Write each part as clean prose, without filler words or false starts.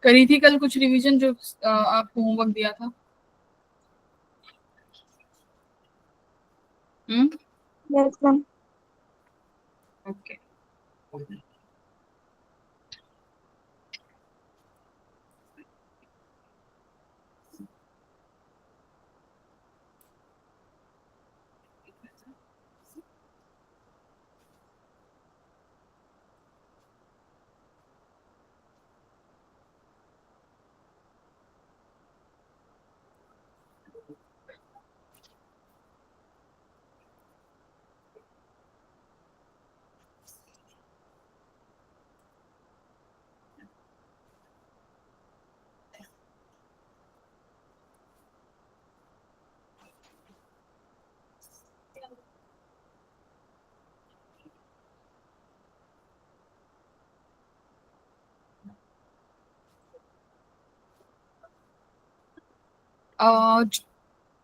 करी थी कल कुछ रिवीजन जो आपको होमवर्क दिया था? Yes ma'am. ओके। आज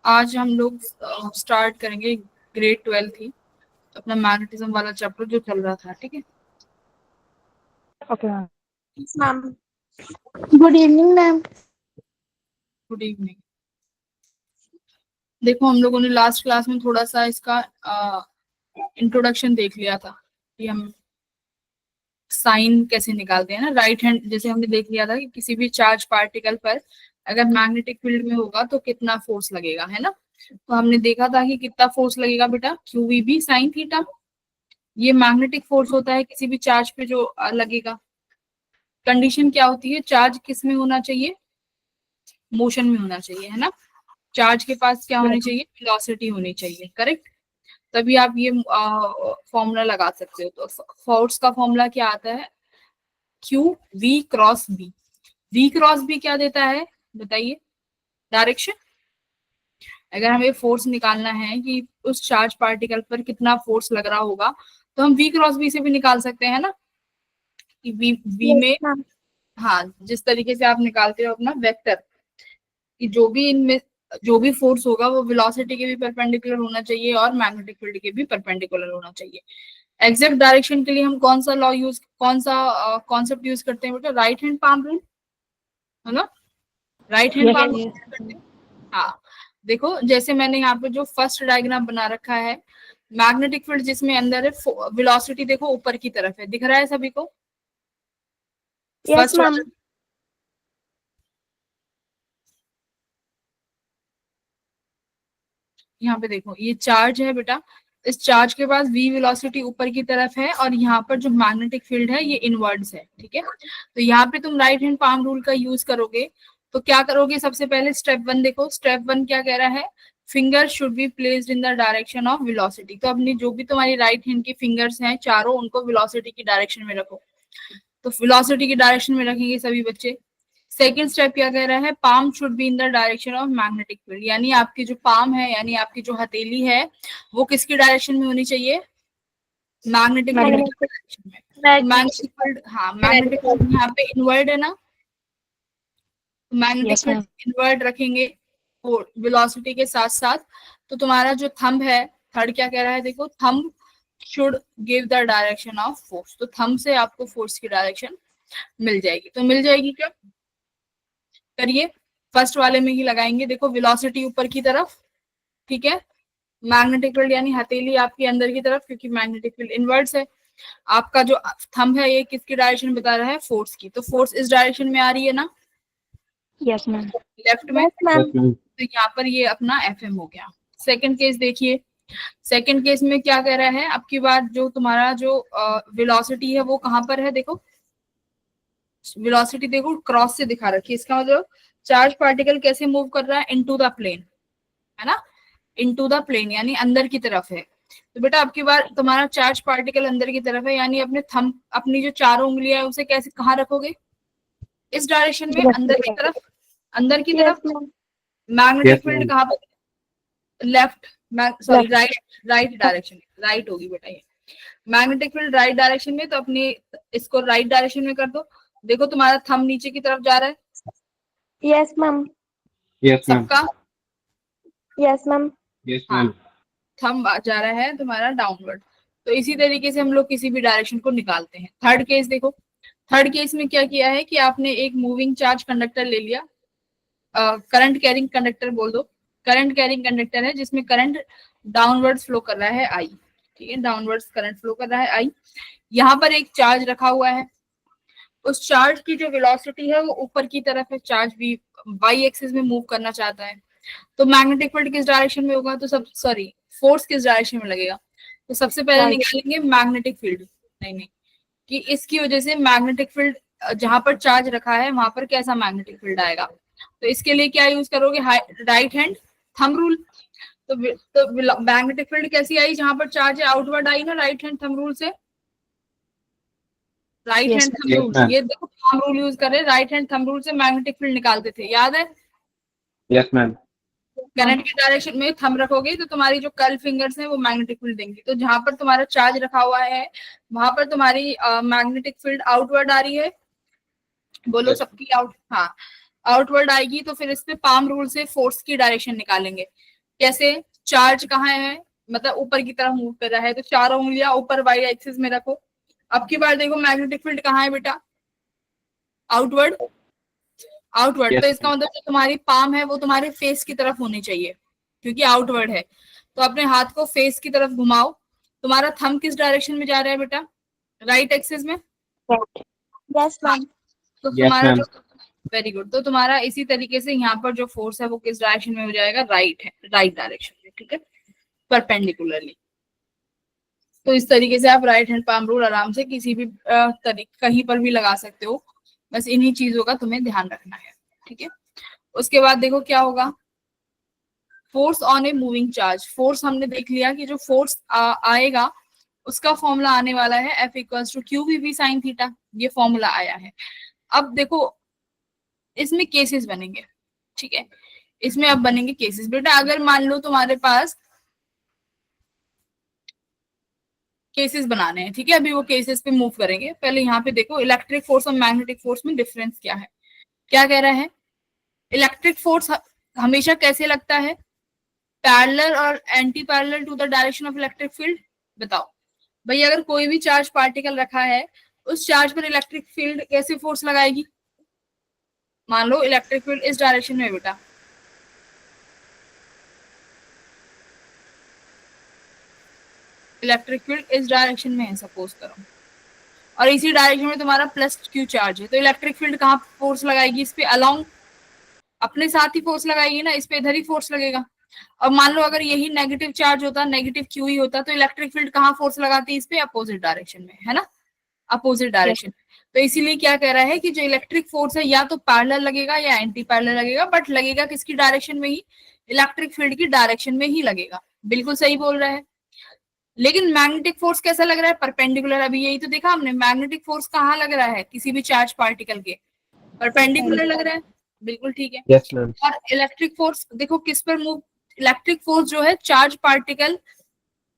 आज हम लोग स्टार्ट करेंगे ग्रेड 12 ही अपना मैग्नेटिज्म वाला चैप्टर जो चल रहा था, ठीक है? Okay ma'am. Yes ma'am. Good evening ma'am. Good evening. देखो हम लोगों ने लास्ट क्लास में थोड़ा सा इसका इंट्रोडक्शन देख लिया था कि हम साइन कैसे निकालते हैं ना, राइट हैंड। जैसे हमने देख लिया था कि किसी भी चार्ज पार्टिकल पर अगर मैग्नेटिक फील्ड में होगा तो कितना फोर्स लगेगा, है ना? तो हमने देखा था कि कितना फोर्स लगेगा बेटा, QVB साइन थीटा। ये मैग्नेटिक फोर्स होता है किसी भी चार्ज पे जो लगेगा। कंडीशन क्या होती है, चार्ज किस में होना चाहिए? मोशन में होना चाहिए, है ना? चार्ज के पास क्या होनी चाहिए? वेलोसिटी होनी चाहिए, करेक्ट? तभी आप ये फॉर्मूला लगा सकते हो। तो फोर्स का फॉर्मूला क्या आता है? QV cross B। V cross B क्या देता है बताइए? डायरेक्शन। अगर हमें फोर्स निकालना है कि उस चार्ज पार्टिकल पर कितना फोर्स लग रहा होगा, तो हम V क्रॉस B से भी निकाल सकते हैं ना, कि V यस में, मैम। हाँ, जिस तरीके से आप निकालते हो अपना वेक्टर, कि जो भी इनमें जो भी फोर्स होगा वो वेलोसिटी के भी परपेंडिकुलर होना चाहिए और मैग्नेटिक फील्ड के भी परपेंडिकुलर होना चाहिए। एग्जैक्ट डायरेक्शन के लिए हम कौन सा कॉन्सेप्ट यूज करते हैं बेटा? राइट हैंड पाम रूल, है ना? Right hand yes palm yes. करते हैं। हाँ, देखो जैसे मैंने यहाँ पे जो फर्स्ट डायग्राम बना रखा है, मैग्नेटिक फील्ड जिसमें अंदर है, वेलोसिटी देखो ऊपर की तरफ है, दिख रहा है सभी को? Yes first ma'am. वाला, यहाँ पे देखो ये चार्ज है बेटा, इस चार्ज के पास v वेलोसिटी ऊपर की तरफ है और यहाँ पर जो मैग्नेटिक फील्ड है ये इनवर्ड्स है, ठीक है? तो यहाँ पे तुम राइट हैंड पाम रूल का यूज करोगे तो क्या करोगे? सबसे पहले स्टेप 1 देखो, स्टेप 1 क्या कह रहा है? Finger should be placed in the direction of velocity. तो अपनी जो भी तुम्हारी राइट हैंड की फिंगर्स हैं चारों, उनको वेलोसिटी की डायरेक्शन में रखो। तो वेलोसिटी की डायरेक्शन में रखेंगे सभी बच्चे। सेकेंड स्टेप क्या कह रहा है? Palm should be in the direction of magnetic field, यानी आपकी जो पाम है, यानी आपकी जो हथेली है, वो किसकी डायरेक्शन में होनी चाहिए? मैग्नेटिक फील्ड की मैग्नेटिक डायरेक्शन में। तो मैग्नेटिक फील्ड, हाँ, मैग्नेटिक फील्ड यहाँ पे इनवर्ड है ना, magnetic yes field ma'am. Inward रखेंगे वेलोसिटी के साथ साथ। तो तुम्हारा जो थंब है, थर्ड क्या कह रहा है देखो, thumb should give the direction of force. तो थंब से आपको फोर्स की डायरेक्शन मिल जाएगी। तो मिल जाएगी क्या? करिए, फर्स्ट वाले में ही लगाएंगे। देखो वेलोसिटी ऊपर की तरफ, ठीक है? मैग्नेटिक फील्ड यानी हथेली आपकी अंदर की तरफ, क्योंकि मैग्नेटिक फील्ड इनवर्ड्स है। आपका जो थंब है ये किसकी डायरेक्शन बता रहा है? फोर्स की। तो फोर्स इस डायरेक्शन में आ रही है ना, यस मैम। लेफ्ट में। Yes ma'am. तो यहाँ पर ये अपना FM हो गया। सेकंड केस देखिए, सेकंड केस में क्या कह रहा है? आपकी बात, जो तुम्हारा जो वेलोसिटी है वो कहाँ पर है? देखो वेलोसिटी देखो क्रॉस से दिखा रखी है, इसका मतलब चार्ज पार्टिकल कैसे मूव कर रहा है? इनटू द प्लेन, है ना? इनटू द प्लेन यानी अंदर की तरफ है। तो बेटा आपकी बार तुम्हारा चार्ज पार्टिकल अंदर की तरफ है, यानी अपने थंब, अपनी जो चारों उंगलियां है उसे कैसे कहाँ रखोगे? इस डायरेक्शन में, अंदर की तरफ, अंदर की तरफ। Yes ma'am. Magnetic yes field ma'am. कहाँ पर? Left, sorry left. Right, right direction, right होगी बेटा ये। मैग्नेटिक फील्ड राइट डायरेक्शन में, तो अपनी इसको राइट डायरेक्शन में कर दो। देखो तुम्हारा थंब नीचे की तरफ जा रहा है यस मैम। Yes ma'am. सबका, यस मैम। यस हाँ, मैम। थंब जा रहा है तुम्हारा डाउनवर्ड। तो इसी तरीके से हम लोग किसी भी डायरेक्शन को निकालते हैं। थर्ड केस देखो, थर्ड केस में क्या किया है कि आपने एक मूविंग चार्ज कंडक्टर ले लिया, करंट कैरिंग कंडक्टर बोल दो, करंट कैरिंग कंडक्टर है जिसमें करंट डाउनवर्ड्स फ्लो कर रहा है आई, ठीक है, डाउनवर्ड्स करंट फ्लो कर रहा है आई। यहाँ पर एक चार्ज रखा हुआ है, उस चार्ज की जो वेलोसिटी है वो ऊपर की तरफ है, चार्ज भी वाई एक्सिस में मूव करना चाहता है, तो मैग्नेटिक फील्ड किस डायरेक्शन में होगा, तो सब सॉरी फोर्स किस डायरेक्शन में लगेगा, तो सबसे पहले Right. निकालेंगे मैग्नेटिक फील्ड, नहीं कि इसकी वजह से मैग्नेटिक फील्ड जहां पर चार्ज रखा है वहां पर कैसा मैग्नेटिक फील्ड आएगा, तो इसके लिए क्या यूज करोगे, राइट हैंड थंब रूल। तो मैग्नेटिक फील्ड कैसी आई, जहां पर चार्ज है आउटवर्ड आई ना, राइट हैंड थंब रूल से, right Yes, hand thumb rule, ये देखो थंब रूल यूज कर रहे हैं, राइट हैंड थंब रूल से मैग्नेटिक फील्ड निकालते थे, याद है, यस मैम। करंट की डायरेक्शन में थंब रखोगे तो तुम्हारी जो कर्ल फिंगर्स हैं वो मैग्नेटिक फील्ड देंगी, तो जहां पर तुम्हारा चार्ज रखा हुआ है वहां पर तुम्हारी मैग्नेटिक फील्ड आउटवर्ड आ रही है, बोलो Yes. सबकी आउट, हाँ आउटवर्ड आएगी, तो फिर इस पे पाम रूल से फोर्स की डायरेक्शन निकालेंगे, कैसे, चार्ज कहाँ है, मतलब ऊपर की तरफ मूव कर रहा है, तो चारों उंगलियां ऊपर वाई एक्सिस में रखो। अब की बार देखो मैग्नेटिक फील्ड कहाँ है बेटा, आउटवर्ड, आउटवर्ड, तो Yes. इसका मतलब जो तुम्हारी पाम है वो तुम्हारे फेस की तरफ होनी चाहिए, क्योंकि आउटवर्ड है, तो अपने हाथ को फेस की तरफ घुमाओ, तुम्हारा थंब किस डायरेक्शन में जा रहा है बेटा, राइट एक्सिस में, right. Yes, ma'am. तो Yes, तुम्हारा ma'am. जो, वेरी गुड, तो तुम्हारा इसी तरीके से यहाँ पर जो फोर्स है वो किस डायरेक्शन में हो जाएगा, राइट है, राइट डायरेक्शन में, ठीक है, परपेंडिकुलरली। तो इस तरीके से आप राइट हैंड पाम रूल आराम से किसी भी कहीं पर भी लगा सकते हो, बस इन्हीं चीजों का तुम्हें ध्यान रखना है, ठीक है। उसके बाद देखो क्या होगा, force on a moving charge, force हमने देख लिया कि जो फोर्स आएगा उसका फॉर्मूला आने वाला है F equals to q v B sine theta, ये फॉर्मूला आया है। अब देखो इसमें केसेस बनेंगे, ठीक है, इसमें अब बनेंगे केसेस बेटा, अगर मान लो तुम्हारे पास केसेस बनाने हैं, ठीक है, अभी वो केसेस पे मूव करेंगे, पहले यहाँ पे देखो इलेक्ट्रिक फोर्स और मैग्नेटिक फोर्स में डिफरेंस क्या है, क्या कह रहा है, इलेक्ट्रिक फोर्स हमेशा कैसे लगता है, पैरेलल और anti parallel to the direction of electric field, बताओ भाई, अगर कोई भी चार्ज पार्टिकल रखा है उस चार्ज पर इलेक्ट्रिक फील्ड कैसे फोर्स लगाएगी, मान लो इलेक्ट्रिक फील्ड इस डायरेक्शन में बेटा, इलेक्ट्रिक फील्ड इस डायरेक्शन में है सपोज करो, और इसी डायरेक्शन में तुम्हारा प्लस क्यू चार्ज है, तो इलेक्ट्रिक फील्ड कहाँ फोर्स लगाएगी, इस पे अलोंग, अपने साथ ही फोर्स लगाएगी ना, इस पे इधर ही फोर्स लगेगा। अब मान लो अगर यही नेगेटिव चार्ज होता, नेगेटिव क्यू ही होता, तो इलेक्ट्रिक फील्ड कहाँ फोर्स लगाती है, इस पे अपोजिट डायरेक्शन में, है ना, अपोजिट डायरेक्शन। तो इसीलिए क्या कह रहा है कि जो इलेक्ट्रिक फोर्स है या तो पैरेलल लगेगा या एंटी पैरेलल लगेगा, बट लगेगा किसकी डायरेक्शन में ही, इलेक्ट्रिक फील्ड की डायरेक्शन में ही लगेगा, बिल्कुल सही बोल रहा है। लेकिन मैग्नेटिक फोर्स कैसा लग रहा है, परपेंडिकुलर, अभी यही तो देखा हमने, मैग्नेटिक फोर्स कहाँ लग रहा है, किसी भी चार्ज पार्टिकल के परपेंडिकुलर लग रहा है, बिल्कुल ठीक है। Yes, ma'am. और इलेक्ट्रिक फोर्स देखो किस पर मूव, इलेक्ट्रिक फोर्स जो है charge particle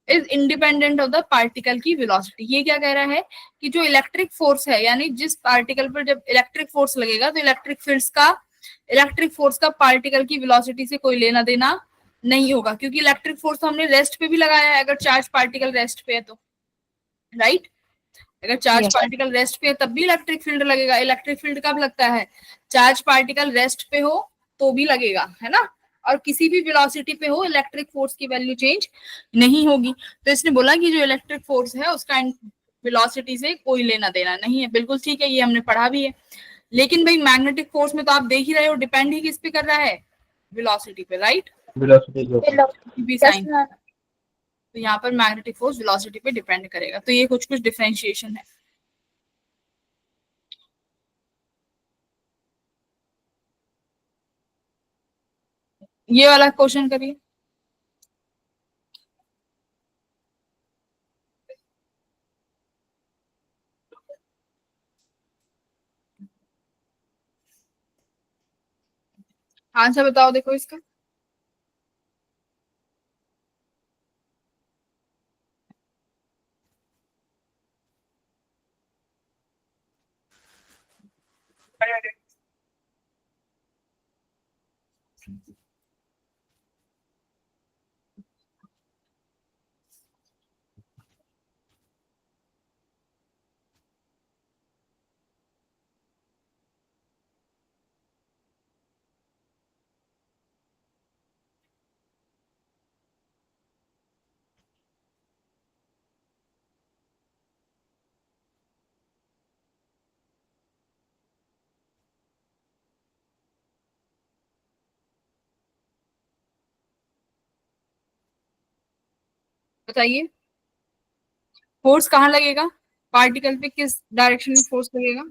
is independent of the particle की वेलोसिटी, ये क्या कह रहा है कि जो इलेक्ट्रिक फोर्स है, यानी जिस पार्टिकल पर जब इलेक्ट्रिक फोर्स लगेगा तो इलेक्ट्रिक फोर्स का पार्टिकल की वेलोसिटी से कोई लेना देना नहीं होगा, क्योंकि इलेक्ट्रिक फोर्स तो हमने रेस्ट पे भी लगाया है, अगर चार्ज पार्टिकल रेस्ट पे है तो, राइट, अगर चार्ज Yes. पार्टिकल रेस्ट पे है तब भी इलेक्ट्रिक फील्ड लगेगा, इलेक्ट्रिक फील्ड कब लगता है, चार्ज पार्टिकल रेस्ट पे हो तो भी लगेगा, है ना, और किसी भी वेलोसिटी पे हो इलेक्ट्रिक फोर्स की वैल्यू चेंज नहीं होगी। तो इसने बोला कि जो इलेक्ट्रिक फोर्स है उसका वेलोसिटी से कोई लेना देना नहीं है, बिल्कुल ठीक है, ये हमने पढ़ा भी है। लेकिन भाई मैग्नेटिक फोर्स में तो आप देख ही रहे हो डिपेंड ही किस पे कर रहा है, वेलोसिटी पे, राइट, Velocity जो Below. भी Yes, साइन, ma'am. तो यहाँ पर मैग्नेटिक फोर्स वेलोसिटी पे डिपेंड करेगा, तो ये कुछ कुछ डिफरेंशिएशन है। ये वाला क्वेश्चन करिए, आंसर बताओ देखो इसका, बताइए फोर्स कहाँ लगेगा, पार्टिकल पे किस डायरेक्शन में फोर्स लगेगा?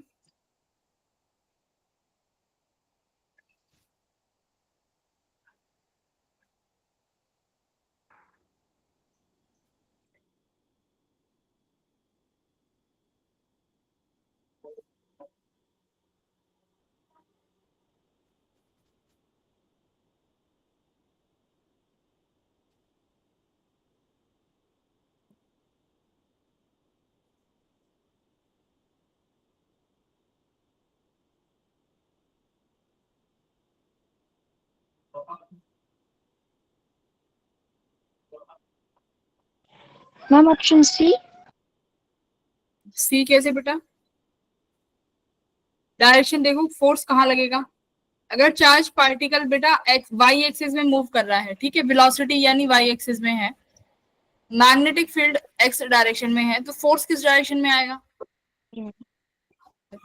Ma'am option C. सी कैसे बेटा? डायरेक्शन देखो, फोर्स कहाँ लगेगा? अगर चार्ज पार्टिकल बेटा एक्स वाई एक्सिस में मूव कर रहा है, ठीक है, वेलोसिटी यानी वाई एक्सिस में है, मैग्नेटिक फील्ड एक्स डायरेक्शन में है, तो फोर्स किस डायरेक्शन में आएगा?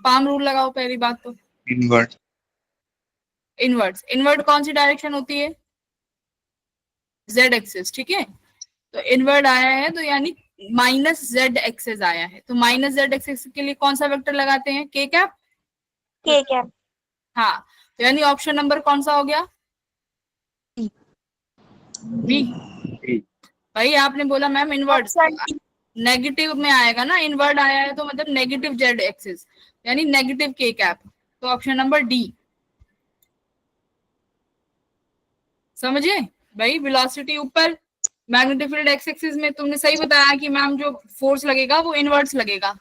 पाम रूल लगाओ पहली बात तो। Inward. इनवर्ट्स, इनवर्ट कौन सी डायरेक्शन होती है? जेड एक्सिस, ठीक है। तो इनवर्ड आया है तो यानी माइनस जेड एक्सिस आया है, तो माइनस जेड एक्सिस के लिए कौन सा वेक्टर लगाते हैं? के कैप। K cap. हाँ, तो यानी ऑप्शन नंबर कौन सा हो गया? बी। B. भाई आपने बोला ma'am inward, Option D. Negative में आएगा ना, इनवर्ड आया है तो मतलब नेगेटिव जेड एक्सिस यानी नेगेटिव के कैप, तो ऑप्शन नंबर डी। समझे भाई? वेलोसिटी ऊपर, मैग्नेटिक फील्ड एक्स एक्सिस में। तुमने सही बताया कि मैम जो फोर्स लगेगा वो इनवर्ट्स लगेगा,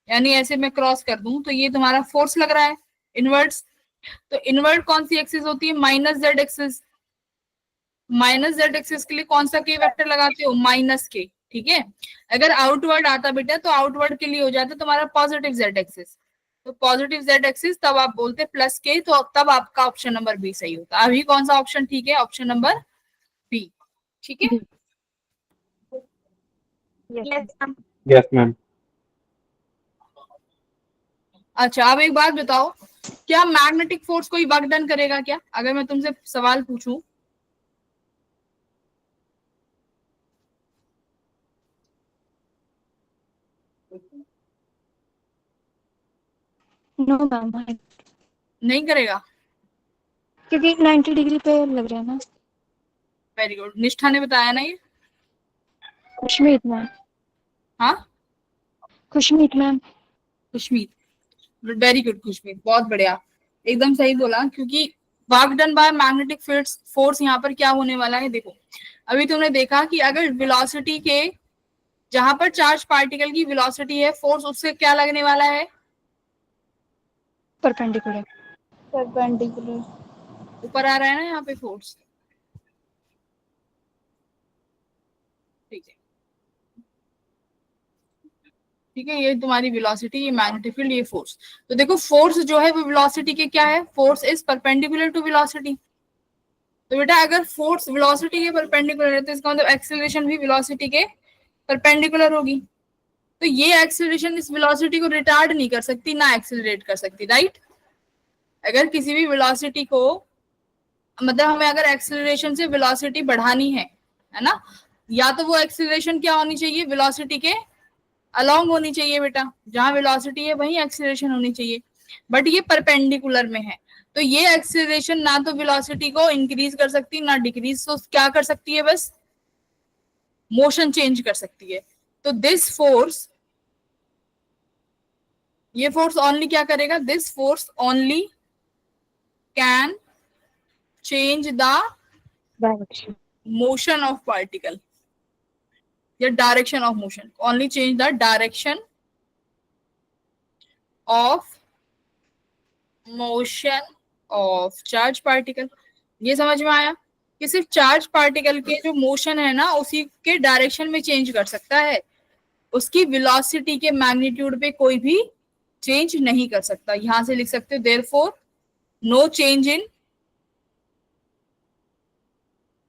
यानी ऐसे मैं क्रॉस कर दूं तो ये तुम्हारा फोर्स लग रहा है इनवर्ट्स। तो इनवर्ट कौन सी एक्सिस होती है? Minus Z axis. Minus Z axis के लिए कौन सा के वेक्टर लगाते हो? माइनस के, ठीक है। अगर आउटवर्ड आता बेटा तो आउटवर्ड के लिए हो जाता तुम्हारा पॉजिटिव जेड एक्सिस, तो पॉजिटिव जेड एक्सिस तब आप बोलते प्लस के, तो तब आपका ऑप्शन नंबर बी सही होता। अभी कौन सा ऑप्शन ठीक है? ऑप्शन नंबर बी, ठीक है। Yes, ma'am. Yes, ma'am. अच्छा अब एक बात बताओ, क्या मैग्नेटिक फोर्स कोई वर्क डन करेगा क्या? अगर मैं तुमसे सवाल पूछूं, नो मैम, नहीं करेगा? क्योंकि 90 डिग्री पे लग रहा है ना। वेरी गुड, निष्ठा ने बताया ना ये। खुशमीत मैम। हाँ खुशमीत मैम। खुशमीत, वेरी गुड खुशमीत, बहुत बढ़िया, एकदम सही बोला। क्योंकि work done by magnetic field force यहाँ पर क्या होने वाला है, देखो अभी तुमने देखा कि अगर वेलोसिटी के जहां पर चार्ज पार्टिकल की वेलोसिटी है, फोर्स उससे क्या लगने वाला है? परपेंडिकुलर। Perpendicular. ऊपर आ रहा है ना यहाँ पे फोर्स, ठीक है, ठीक है, ये तुम्हारी वेलोसिटी, ये मैग्नेटिक फील्ड, ये फोर्स। तो देखो फोर्स जो है वो वेलोसिटी के क्या है? Force is perpendicular to velocity. तो बेटा अगर फोर्स वेलोसिटी के परपेंडिकुलर है तो इसका मतलब एक्सेलरेशन भी वेलोसिटी के परपेंडिकुलर होगी। तो ये एक्सेलरेशन इस वेलोसिटी को रिटार्ड नहीं कर सकती, ना एक्सेलरेट कर सकती, राइट। अगर किसी भी वेलोसिटी को, मतलब हमें अगर एक्सेलरेशन से वेलोसिटी बढ़ानी है ना, या तो वो एक्सेलरेशन क्या होनी चाहिए? वेलोसिटी के अलोंग होनी चाहिए बेटा, जहां वेलोसिटी है वहीं एक्सेलरेशन होनी चाहिए, बट ये परपेंडिकुलर में है। तो ये एक्सेलरेशन ना तो वेलोसिटी को इंक्रीज कर सकती ना डिक्रीज, तो क्या कर सकती है? बस मोशन चेंज कर सकती है। तो दिस फोर्स, ये फोर्स ओनली क्या करेगा? This force only can change the direction. Motion of particle या direction of motion, only change the direction of motion of charge particle. ये समझ में आया कि सिर्फ चार्ज पार्टिकल के जो मोशन है ना उसी के डायरेक्शन में चेंज कर सकता है, उसकी वेलोसिटी के मैग्नीट्यूड पे कोई भी चेंज नहीं कर सकता। यहां से लिख सकते हो देयरफॉर नो चेंज इन,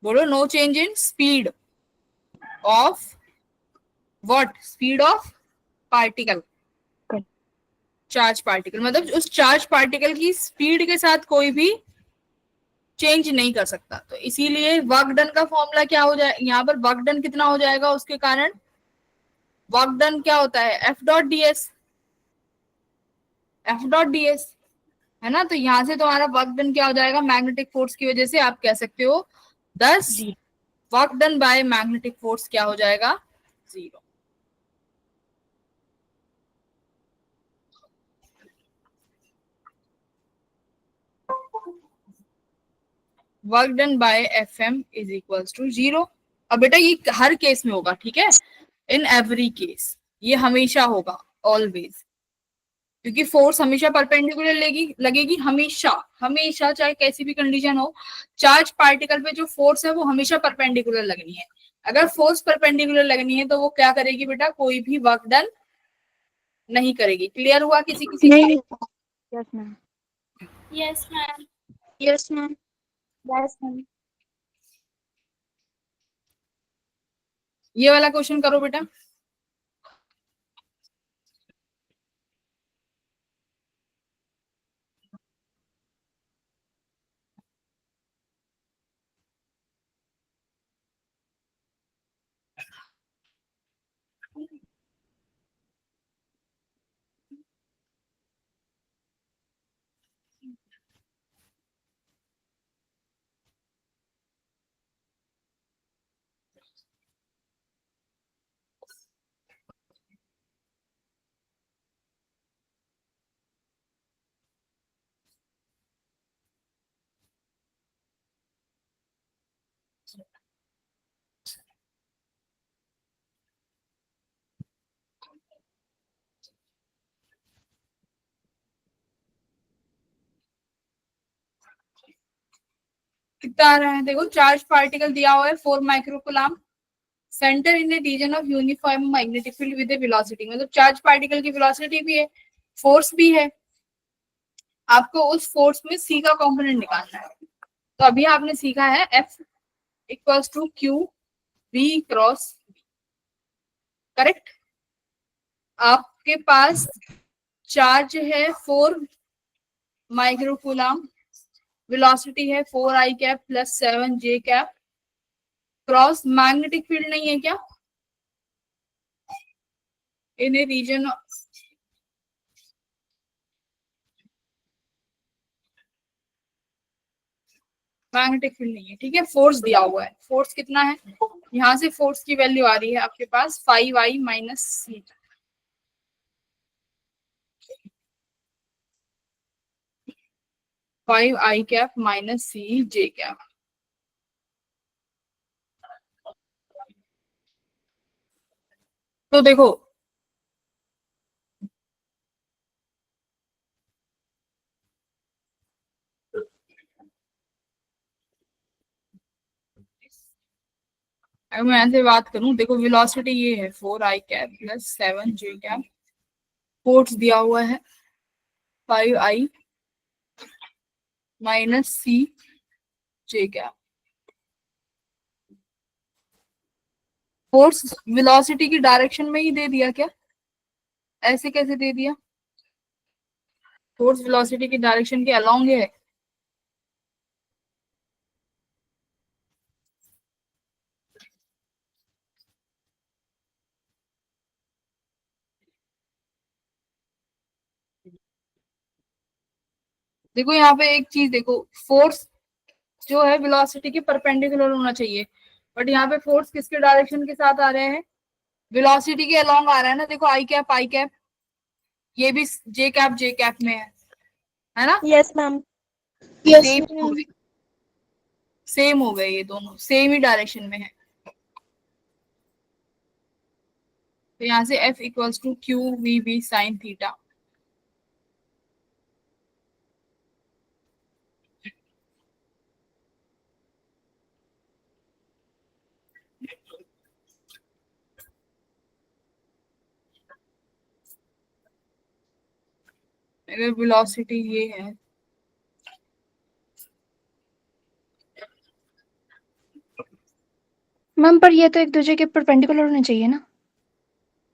बोलो no change in speed of what? Speed of particle, charge particle, मतलब उस चार्ज पार्टिकल की स्पीड के साथ कोई भी चेंज नहीं कर सकता। तो इसीलिए वर्क डन का फॉर्मूला क्या हो जाए, यहाँ पर वर्क डन कितना हो जाएगा, उसके कारण वर्क डन क्या होता है, F dot D S, F dot D S, है ना। तो यहां से तुम्हारा वर्क डन क्या हो जाएगा, मैग्नेटिक फोर्स की वजह से आप कह सकते हो 10, work done by magnetic force क्या हो जाएगा, 0। Work done by F M is equals to 0। अब बेटा ये हर केस में होगा, ठीक है, इन एवरी केस ये हमेशा होगा, ऑलवेज, क्योंकि फोर्स हमेशा परपेंडिकुलर लगेगी, हमेशा हमेशा, चाहे कैसी भी कंडीशन हो, चार्ज पार्टिकल पे जो फोर्स है वो हमेशा परपेंडिकुलर लगनी है। अगर फोर्स परपेंडिकुलर लगनी है तो वो क्या करेगी बेटा, कोई भी वर्क डन नहीं करेगी। क्लियर हुआ किसी किसी को? नहीं। Yes ma'am. Yes, ma'am. Yes ma'am. Yes, ma'am. ये वाला क्वेश्चन करो बेटा। कितना आ रहा है देखो, चार्ज पार्टिकल दिया हुआ है 4 microcoulomb, centre in a region of uniform magnetic field with a velocity, मतलब चार्ज पार्टिकल की वेलोसिटी भी है, फोर्स भी है, आपको उस फोर्स में सी का कंपोनेंट निकालना है। तो अभी आपने सीखा है F equals to q v cross, correct. आपके पास चार्ज है 4 माइक्रोकूलम, वेलोसिटी है 4 i cap plus 7 j cap, cross magnetic field नहीं है क्या, in a region, magnetic field नहीं है, ठीक है। फोर्स दिया हुआ है, फोर्स कितना है, यहाँ से फोर्स की वैल्यू आ रही है आपके पास 5i माइनस सी, 5i cap minus c j cap. तो देखो अगर मैं ऐसे बात करूं, देखो वेलोसिटी ये है 4i cap plus 7 j cap, force दिया हुआ है 5i minus c j cap. Force velocity की डायरेक्शन में ही दे दिया क्या, ऐसे कैसे दे दिया, फोर्स वेलोसिटी की डायरेक्शन के अलोंग है। देखो यहाँ पे एक चीज देखो, फोर्स जो है वेलोसिटी के परपेंडिकुलर होना चाहिए, बट यहाँ पे फोर्स किसके डायरेक्शन के साथ आ रहे हैं, वेलोसिटी के अलोंग आ रहा है ना। देखो आई कैप, ये भी जे कैप में है ना, Yes, ma'am. सेम हो गए, सेम हो गए, ये दोनों सेम ही डायरेक्शन में है। तो यहाँ से F equals to q v B sine theta. अगर वेलोसिटी ये है, मैम पर ये तो एक दूसरे के परपेंडिकुलर होने चाहिए ना।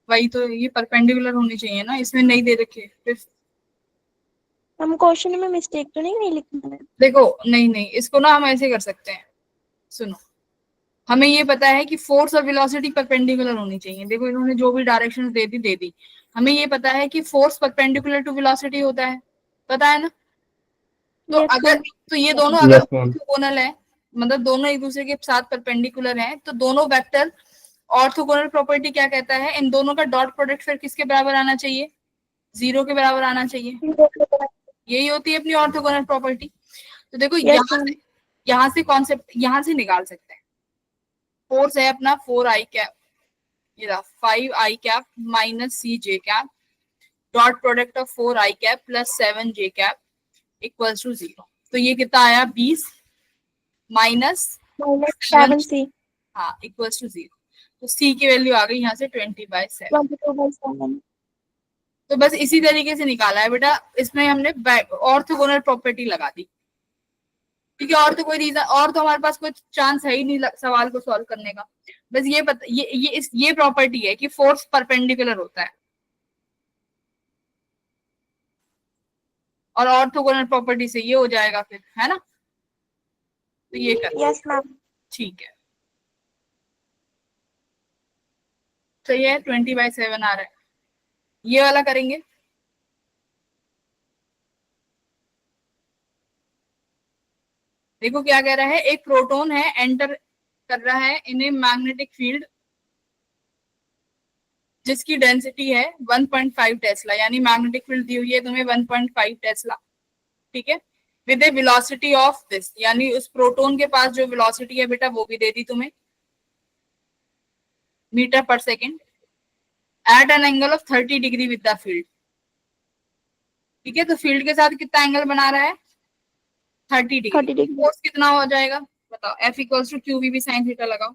वही तो, ये परपेंडिकुलर होनी चाहिए ना, इसमें नहीं दे रखे फिर। हम क्वेश्चन में मिस्टेक तो नहीं लिखना है? देखो नहीं नहीं, इसको ना हम ऐसे कर सकते हैं, सुनो। हमें ये पता है कि फोर्स और वेलोसिटी परपेंडिकुलर होनी चाहिए। देखो इन्होंने जो भी डायरेक्शन दे दी। हमें ये पता है कि फोर्स परपेंडिकुलर टू वेलोसिटी होता है, पता है ना? तो यस अगर, मैम। तो ये दोनों अगर Yes, ma'am. ऑर्थोगोनल है, मतलब दोनों एक दूसरे के साथ परपेंडिकुलर हैं, तो दोनों वेक्टर, ऑर्थोगोनल प्रॉपर्टी क्या कहता है, इन दोनों का डॉट प्रोडक्ट फिर किसके बराबर आना चाहिए? 0 के बराबर आना चाहिए। यही होती है अपनी ऑर्थोगोनल प्रॉपर्टी। तो देखो यस मैम। यहाँ से कॉन्सेप्ट यहाँ से निकाल सकते हैं। फोर्स है अपना 4i कैप, ये रहा 5i cap minus c j cap, dot product of 4i cap plus 7j cap equals to 0। तो ये कितना आया? 20 माइनस -7 सी हाँ इक्वल्स टू 0। तो सी की वैल्यू आ गई यहाँ से 20/7। 22/7। तो बस इसी तरीके से निकाला है बेटा, इसमें हमने ऑर्थोगोनल प्रॉपर्टी लगा दी। क्योंकि और तो कोई रीजन, और तो हमारे पास कोई चांस है ही नहीं सवाल को सॉल्व करने का। बस ये पता, ये प्रॉपर्टी है कि फोर्स परपेंडिकुलर होता है, और ऑर्थोगोनल प्रॉपर्टी से ये हो जाएगा फिर, है ना? तो ये कर, यस मैम। ठीक है, सही है। 20/7 आ रहा है, ये वाला करेंगे। देखो क्या कह रहा है, एक प्रोटॉन है, एंटर कर रहा है इन ए मैग्नेटिक फील्ड जिसकी डेंसिटी है 1.5 टेस्ला, यानी मैग्नेटिक फील्ड दी हुई है तुम्हें 1.5 टेस्ला, ठीक है, with a velocity of this, यानी उस प्रोटॉन के पास जो वेलोसिटी है बेटा वो भी दे दी तुम्हें, metre per second, at an angle of 30 degree with the field. ठीक है, तो फील्ड के साथ कितना एंगल बना रहा है? 30 डिग्री। 30 डिग्री। फोर्स कितना हो जाएगा बताओ? F equals to q v sine theta लगाओ।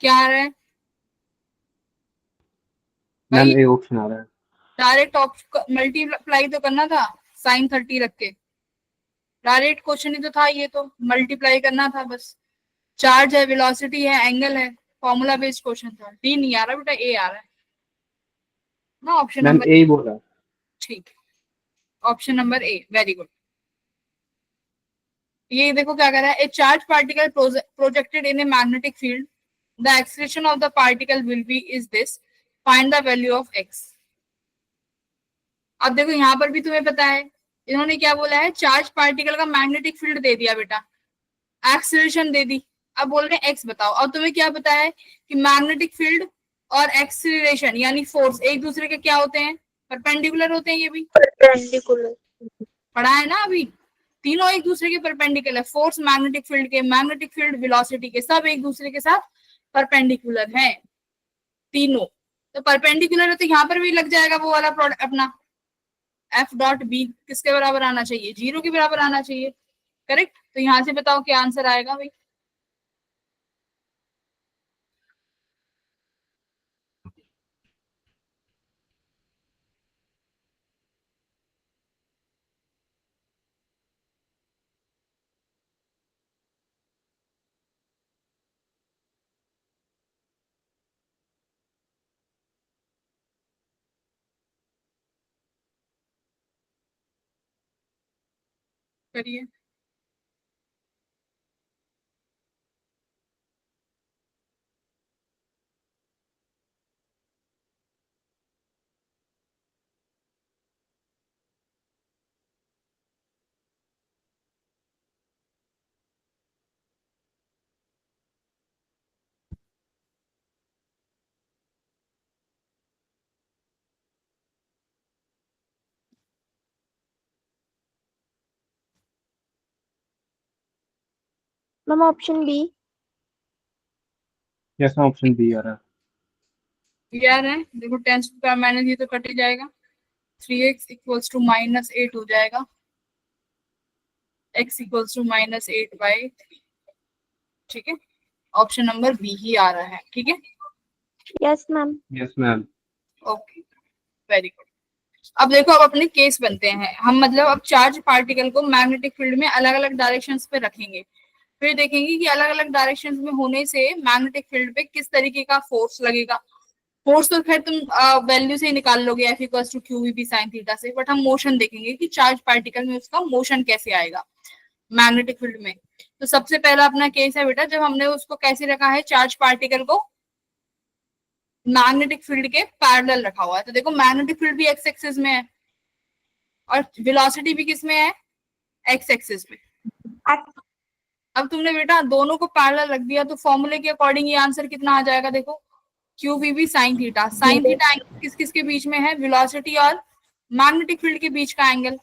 क्या आ रहा है मैम भाई? ए ऑप्शन आ रहा है। डायरेक्ट मल्टीप्लाई तो करना था, साइन 30 रख के। डायरेक्ट क्वेश्चन ही तो था ये, तो मल्टीप्लाई करना था बस। चार्ज है, वेलोसिटी है, एंगल है, फॉर्मूला बेस्ड क्वेश्चन था। डी नहीं आ रहा बेटा, ए आ रहा है ना, ऑप्शन मैम नंबर। ए ही बोल रहा है। ठीक है, option number A, very good. ये देखो क्या कर रहा है, ए charge particle projected in a magnetic field, the acceleration of the particle will be is this, find the value of x. अब देखो यहाँ पर भी तुम्हें पता है, इन्होंने क्या बोला है, चार्ज पार्टिकल का मैग्नेटिक फील्ड दे दिया बेटा, एक्सलेशन दे दी। अब बोल रहे हैं एक्स बताओ। अब तुम्हें क्या पता है कि मैग्नेटिक फील्ड और एक्सीलरेशन यानी फोर्स एक दूसरे के क्या होते हैं? परपेंडिकुलर होते हैं, ये भी परपेंडिकुलर। पढ़ा है ना अभी। तीनों एक दूसरे के परपेंडिकुलर, फोर्स मैग्नेटिक फील्ड के, मैग्नेटिक फील्ड वेलोसिटी के, सब एक दूसरे के साथ परपेंडिकुलर है तीनों। तो परपेंडिकुलर है तो यहाँ पर भी लग जाएगा वो वाला प्रोडक्ट अपना, एफ डॉट बी किसके बराबर आना चाहिए? 0 के बराबर आना चाहिए, करेक्ट। तो यहाँ से बताओ क्या आंसर आएगा भाई? करिए। Ma'am option B. Yes ma'am option B आ रहा है। यार है देखो 10 टू पावर माइनस ये तो कट ही जाएगा, 3x इक्वल्स टू -8 हो जाएगा, x इक्वल्स टू -8/3। ठीक है, ऑप्शन नंबर बी ही आ रहा है। ठीक है, yes ma'am. Yes ma'am. Okay, very good. अब देखो, अब अपने केस बनते हैं हम, मतलब अब चार्ज पार्टिकल को मैग्नेटिक फील्ड में अलग अलग डायरेक्शंस पे रखेंगे, फिर देखेंगे कि अलग अलग डायरेक्शंस में होने से मैग्नेटिक फील्ड पे किस तरीके का फोर्स लगेगा। फोर्स तो खैर तुम वैल्यू से ही निकाल लोगे, F equals to QVP sin theta से, बट हम मोशन देखेंगे कि चार्ज पार्टिकल में उसका मोशन कैसे आएगा मैग्नेटिक फील्ड में। तो सबसे पहला अपना केस है बेटा, जब हमने उसको कैसे रखा है, चार्ज पार्टिकल को मैग्नेटिक फील्ड के पैरेलल रखा हुआ है। तो देखो मैग्नेटिक फील्ड भी एक्स एक्सिस में है और वेलोसिटी भी किस में है, एक्स एक्सिस में। अब तुमने बेटा दोनों को पैरेलल रख दिया, तो फॉर्मूले के अकॉर्डिंग ये आंसर कितना आ जाएगा, देखो QVB sin theta. Sine theta angle किस किस के बीच में है, वेलोसिटी और मैग्नेटिक फील्ड के बीच का एंगल।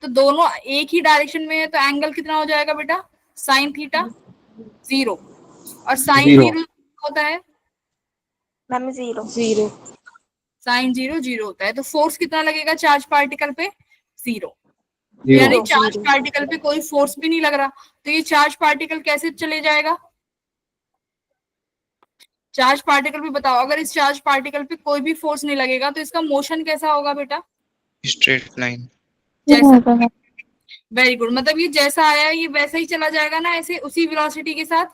तो दोनों एक ही डायरेक्शन में है, तो एंगल कितना हो जाएगा बेटा, sin थीटा 0, और sin 0 होता है, मैम 0। sin 0 0 होता है। तो फोर्स कितना लगेगा चार्ज पार्टिकल पे, 0। जीरो। यानी चार्ज पार्टिकल पे कोई फोर्स भी नहीं लग रहा, तो ये चार्ज पार्टिकल कैसे चले जाएगा, चार्ज पार्टिकल भी बताओ, अगर इस चार्ज पार्टिकल पे कोई भी फोर्स नहीं लगेगा तो इसका मोशन कैसा होगा बेटा, स्ट्रेट लाइन। जैसा, वेरी गुड, मतलब ये जैसा आया ये वैसा ही चला जाएगा ना, ऐसे उसी वेलोसिटी के साथ,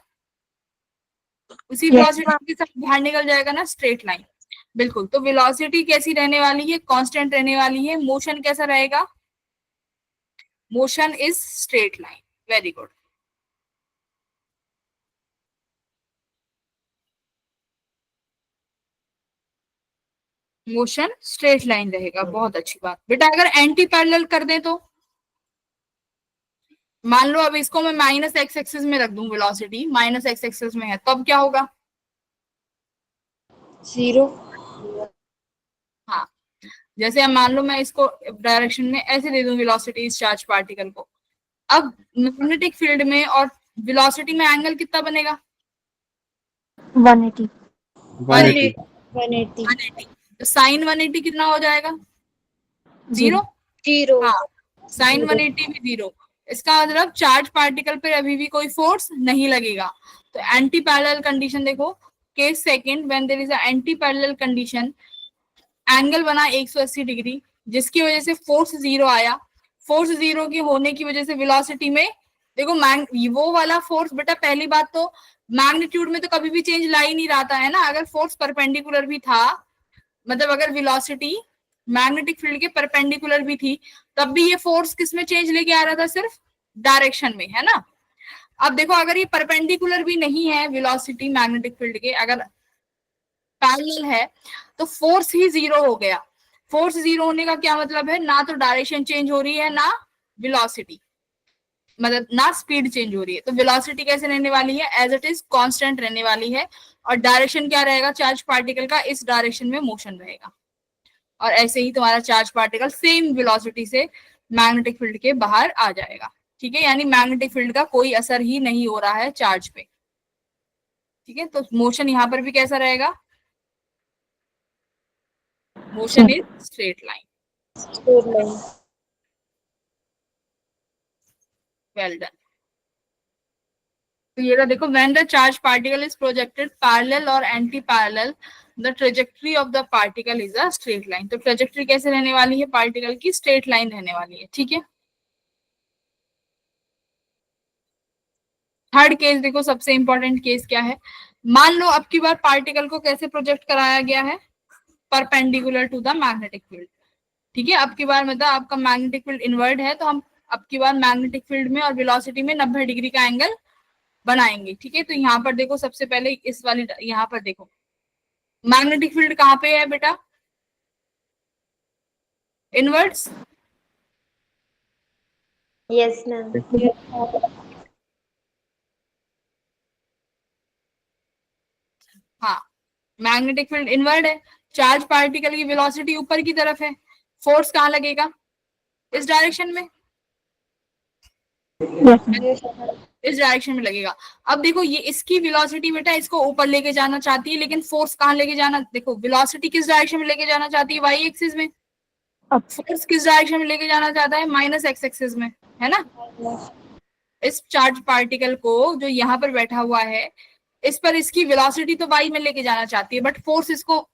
उसी वेलोसिटी के साथ बाहर निकल जाएगा ना, स्ट्रेट लाइन। बिल्कुल, तो वेलोसिटी कैसी रहने वाली है, कांस्टेंट रहने वाली है। मोशन कैसा रहेगा, motion is straight line. Very good. Motion straight line रहेगा, बहुत अच्छी बात बेटा। अगर एंटी पैरेलल कर दें तो, मान लो अब इसको मैं -x एक्सिस में रख दूं, वेलोसिटी -x एक्सिस में है, तब क्या होगा, 0। हाँ, जैसे अब मान लो मैं इसको डायरेक्शन में ऐसे दे दूं वेलोसिटी इस चार्ज पार्टिकल को, अब मैग्नेटिक फील्ड में और वेलोसिटी में एंगल कितना बनेगा, 180। 180। 180। तो साइन 180 कितना हो जाएगा, 0। 0। हाँ, साइन 180 भी 0। इसका मतलब चार्ज पार्टिकल पर अभी भी कोई फोर्स नहीं लगेगा। तो एंटी पैरेलल कंडीशन देखो, case second, when there is a anti parallel condition, angle बना 180 डिग्री, जिसकी वजह से फोर्स 0 आया। फोर्स 0 की होने की वजह से वेलोसिटी में देखो, वो वाला फोर्स बेटा, पहली बात तो मैग्नीट्यूड में तो कभी भी चेंज ला ही नहीं रहा था, है ना। अगर फोर्स परपेंडिकुलर भी था, मतलब अगर वेलोसिटी मैग्नेटिक फील्ड के परपेंडिकुलर भी थी, तब भी ये फोर्स किस में चेंज लेके आ रहा था, सिर्फ डायरेक्शन में, है ना। अब देखो, अगर ये परपेंडिकुलर भी नहीं है वेलोसिटी मैग्नेटिक फील्ड के, अगर पैरेलल है, तो फोर्स ही 0 हो गया। फोर्स 0 होने का क्या मतलब है, ना तो डायरेक्शन चेंज हो रही है, ना वेलोसिटी, मतलब ना स्पीड चेंज हो रही है। तो वेलोसिटी कैसे रहने वाली है, एज इट इज कांस्टेंट रहने वाली है, और डायरेक्शन क्या रहेगा चार्ज पार्टिकल का, इस डायरेक्शन में मोशन रहेगा। और ऐसे ही तुम्हारा चार्ज पार्टिकल सेम वेलोसिटी से मैग्नेटिक फील्ड के बाहर आ जाएगा। ठीक है, यानी मैग्नेटिक फील्ड का कोई असर ही नहीं हो रहा है चार्ज पे। ठीक है, तो मोशन यहाँ पर भी कैसा रहेगा, motion is straight line. Well done. तो ये रहा, देखो, when the charge particle is projected parallel और anti parallel, the trajectory of the particle is a straight line. तो ट्रेजेक्ट्री कैसे रहने वाली है पार्टिकल की, स्ट्रेट लाइन रहने वाली है। ठीक है, थर्ड केस देखो, सबसे इंपॉर्टेंट केस क्या है, मान लो अब की बार पार्टिकल को कैसे प्रोजेक्ट कराया गया है, perpendicular to the magnetic field. ठीक है, अब की बार मतलब आपका मैग्नेटिक फील्ड इनवर्ड है, तो हम अब की बार मैग्नेटिक फील्ड में और वेलोसिटी में 90 डिग्री का एंगल बनाएंगे। ठीक है, तो यहाँ पर देखो, सबसे पहले इस वाली, यहाँ पर देखो मैग्नेटिक फील्ड कहाँ पे है बेटा, इनवर्ड्स। Yes ma'am. हाँ, मैग्नेटिक फील्ड इनवर्ड है, चार्ज पार्टिकल की वेलोसिटी ऊपर की तरफ है, फोर्स कहाँ लगेगा, इस डायरेक्शन में। इस डायरेक्शन में लगेगा। अब देखो ये इसकी वेलोसिटी बेटा इसको ऊपर लेके जाना चाहती है, लेकिन फोर्स कहाँ लेके जाना, देखो वेलोसिटी किस डायरेक्शन में लेके जाना चाहती है, वाई एक्सिस में। अब फोर्स किस डायरेक्शन में लेके जाना चाहता है, माइनस एक्स एक्सिस में, है ना। इस चार्ज पार्टिकल को जो यहाँ पर बैठा हुआ है, इस पर इसकी वेलोसिटी तो वाई में लेके जाना चाहती है, बट फोर्स इसको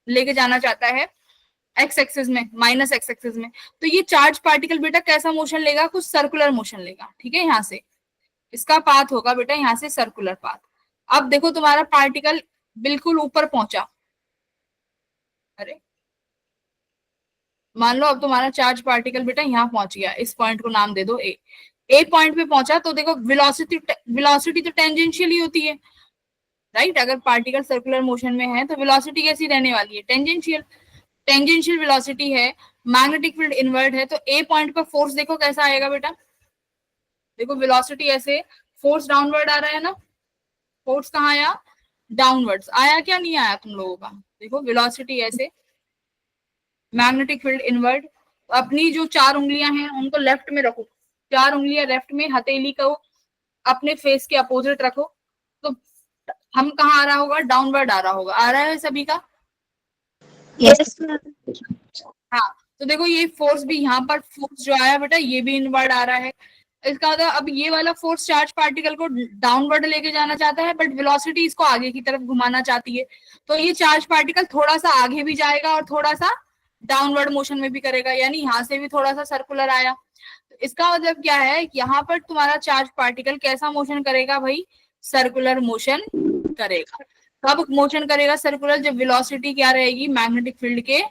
लेके जाना चाहता है एक्स एक्सिस में, माइनस एक्स एक्सिस में। तो ये चार्ज पार्टिकल बेटा कैसा मोशन लेगा, कुछ सर्कुलर मोशन लेगा, ठीक है। यहाँ से इसका पाथ होगा बेटा यहाँ से सर्कुलर पाथ। अब देखो तुम्हारा पार्टिकल बिल्कुल ऊपर पहुंचा, अरे मान लो अब तुम्हारा चार्ज पार्टिकल बेटा यहाँ पहुंच गया, इस पॉइंट को नाम दे दो ए। ए पॉइंट पे पहुंचा तो देखो वेलोसिटी तो टेंजेंशियल ही होती है, राइट। अगर पार्टिकल सर्कुलर मोशन में है तो वेलोसिटी कैसी रहने वाली है, टेंजेंशियल। टेंजेंशियल वेलोसिटी है, मैग्नेटिक फील्ड इनवर्ट है, तो ए पॉइंट पर फोर्स देखो कैसा आएगा बेटा। देखो वेलोसिटी ऐसे, फोर्स डाउनवर्ड आ रहा है ना, फोर्स कहाँ आया, डाउनवर्ड्स आया, क्या नहीं आया तुम लोगों का। देखो वेलोसिटी ऐसे, मैग्नेटिक फील्ड इनवर्ट। तो अपनी जो 4 उंगलियां हैं उनको लेफ्ट में रखो, 4 उंगलियां लेफ्ट में, हथेली को अपने फेस के अपोजिट रखो, तो हम कहाँ आ रहा होगा, डाउनवर्ड आ रहा होगा। आ रहा है सभी का, यस हाँ। तो देखो ये फोर्स भी यहाँ पर, फोर्स जो आया बेटा ये भी इनवर्ड आ रहा है। इसका मतलब अब ये वाला फोर्स चार्ज पार्टिकल को डाउनवर्ड लेके जाना चाहता है, बट वेलोसिटी इसको आगे की तरफ घुमाना चाहती है। तो ये चार्ज पार्टिकल थोड़ा सा आगे भी जाएगा और थोड़ा सा डाउनवर्ड मोशन में भी करेगा, यानी यहाँ से भी थोड़ा सा सर्कुलर आया। तो इसका मतलब क्या है, यहाँ पर तुम्हारा चार्ज पार्टिकल कैसा मोशन करेगा भाई, सर्कुलर मोशन करेगा। कब मोशन करेगा सर्कुलर, जब वेलोसिटी क्या रहेगी, मैग्नेटिक फील्ड के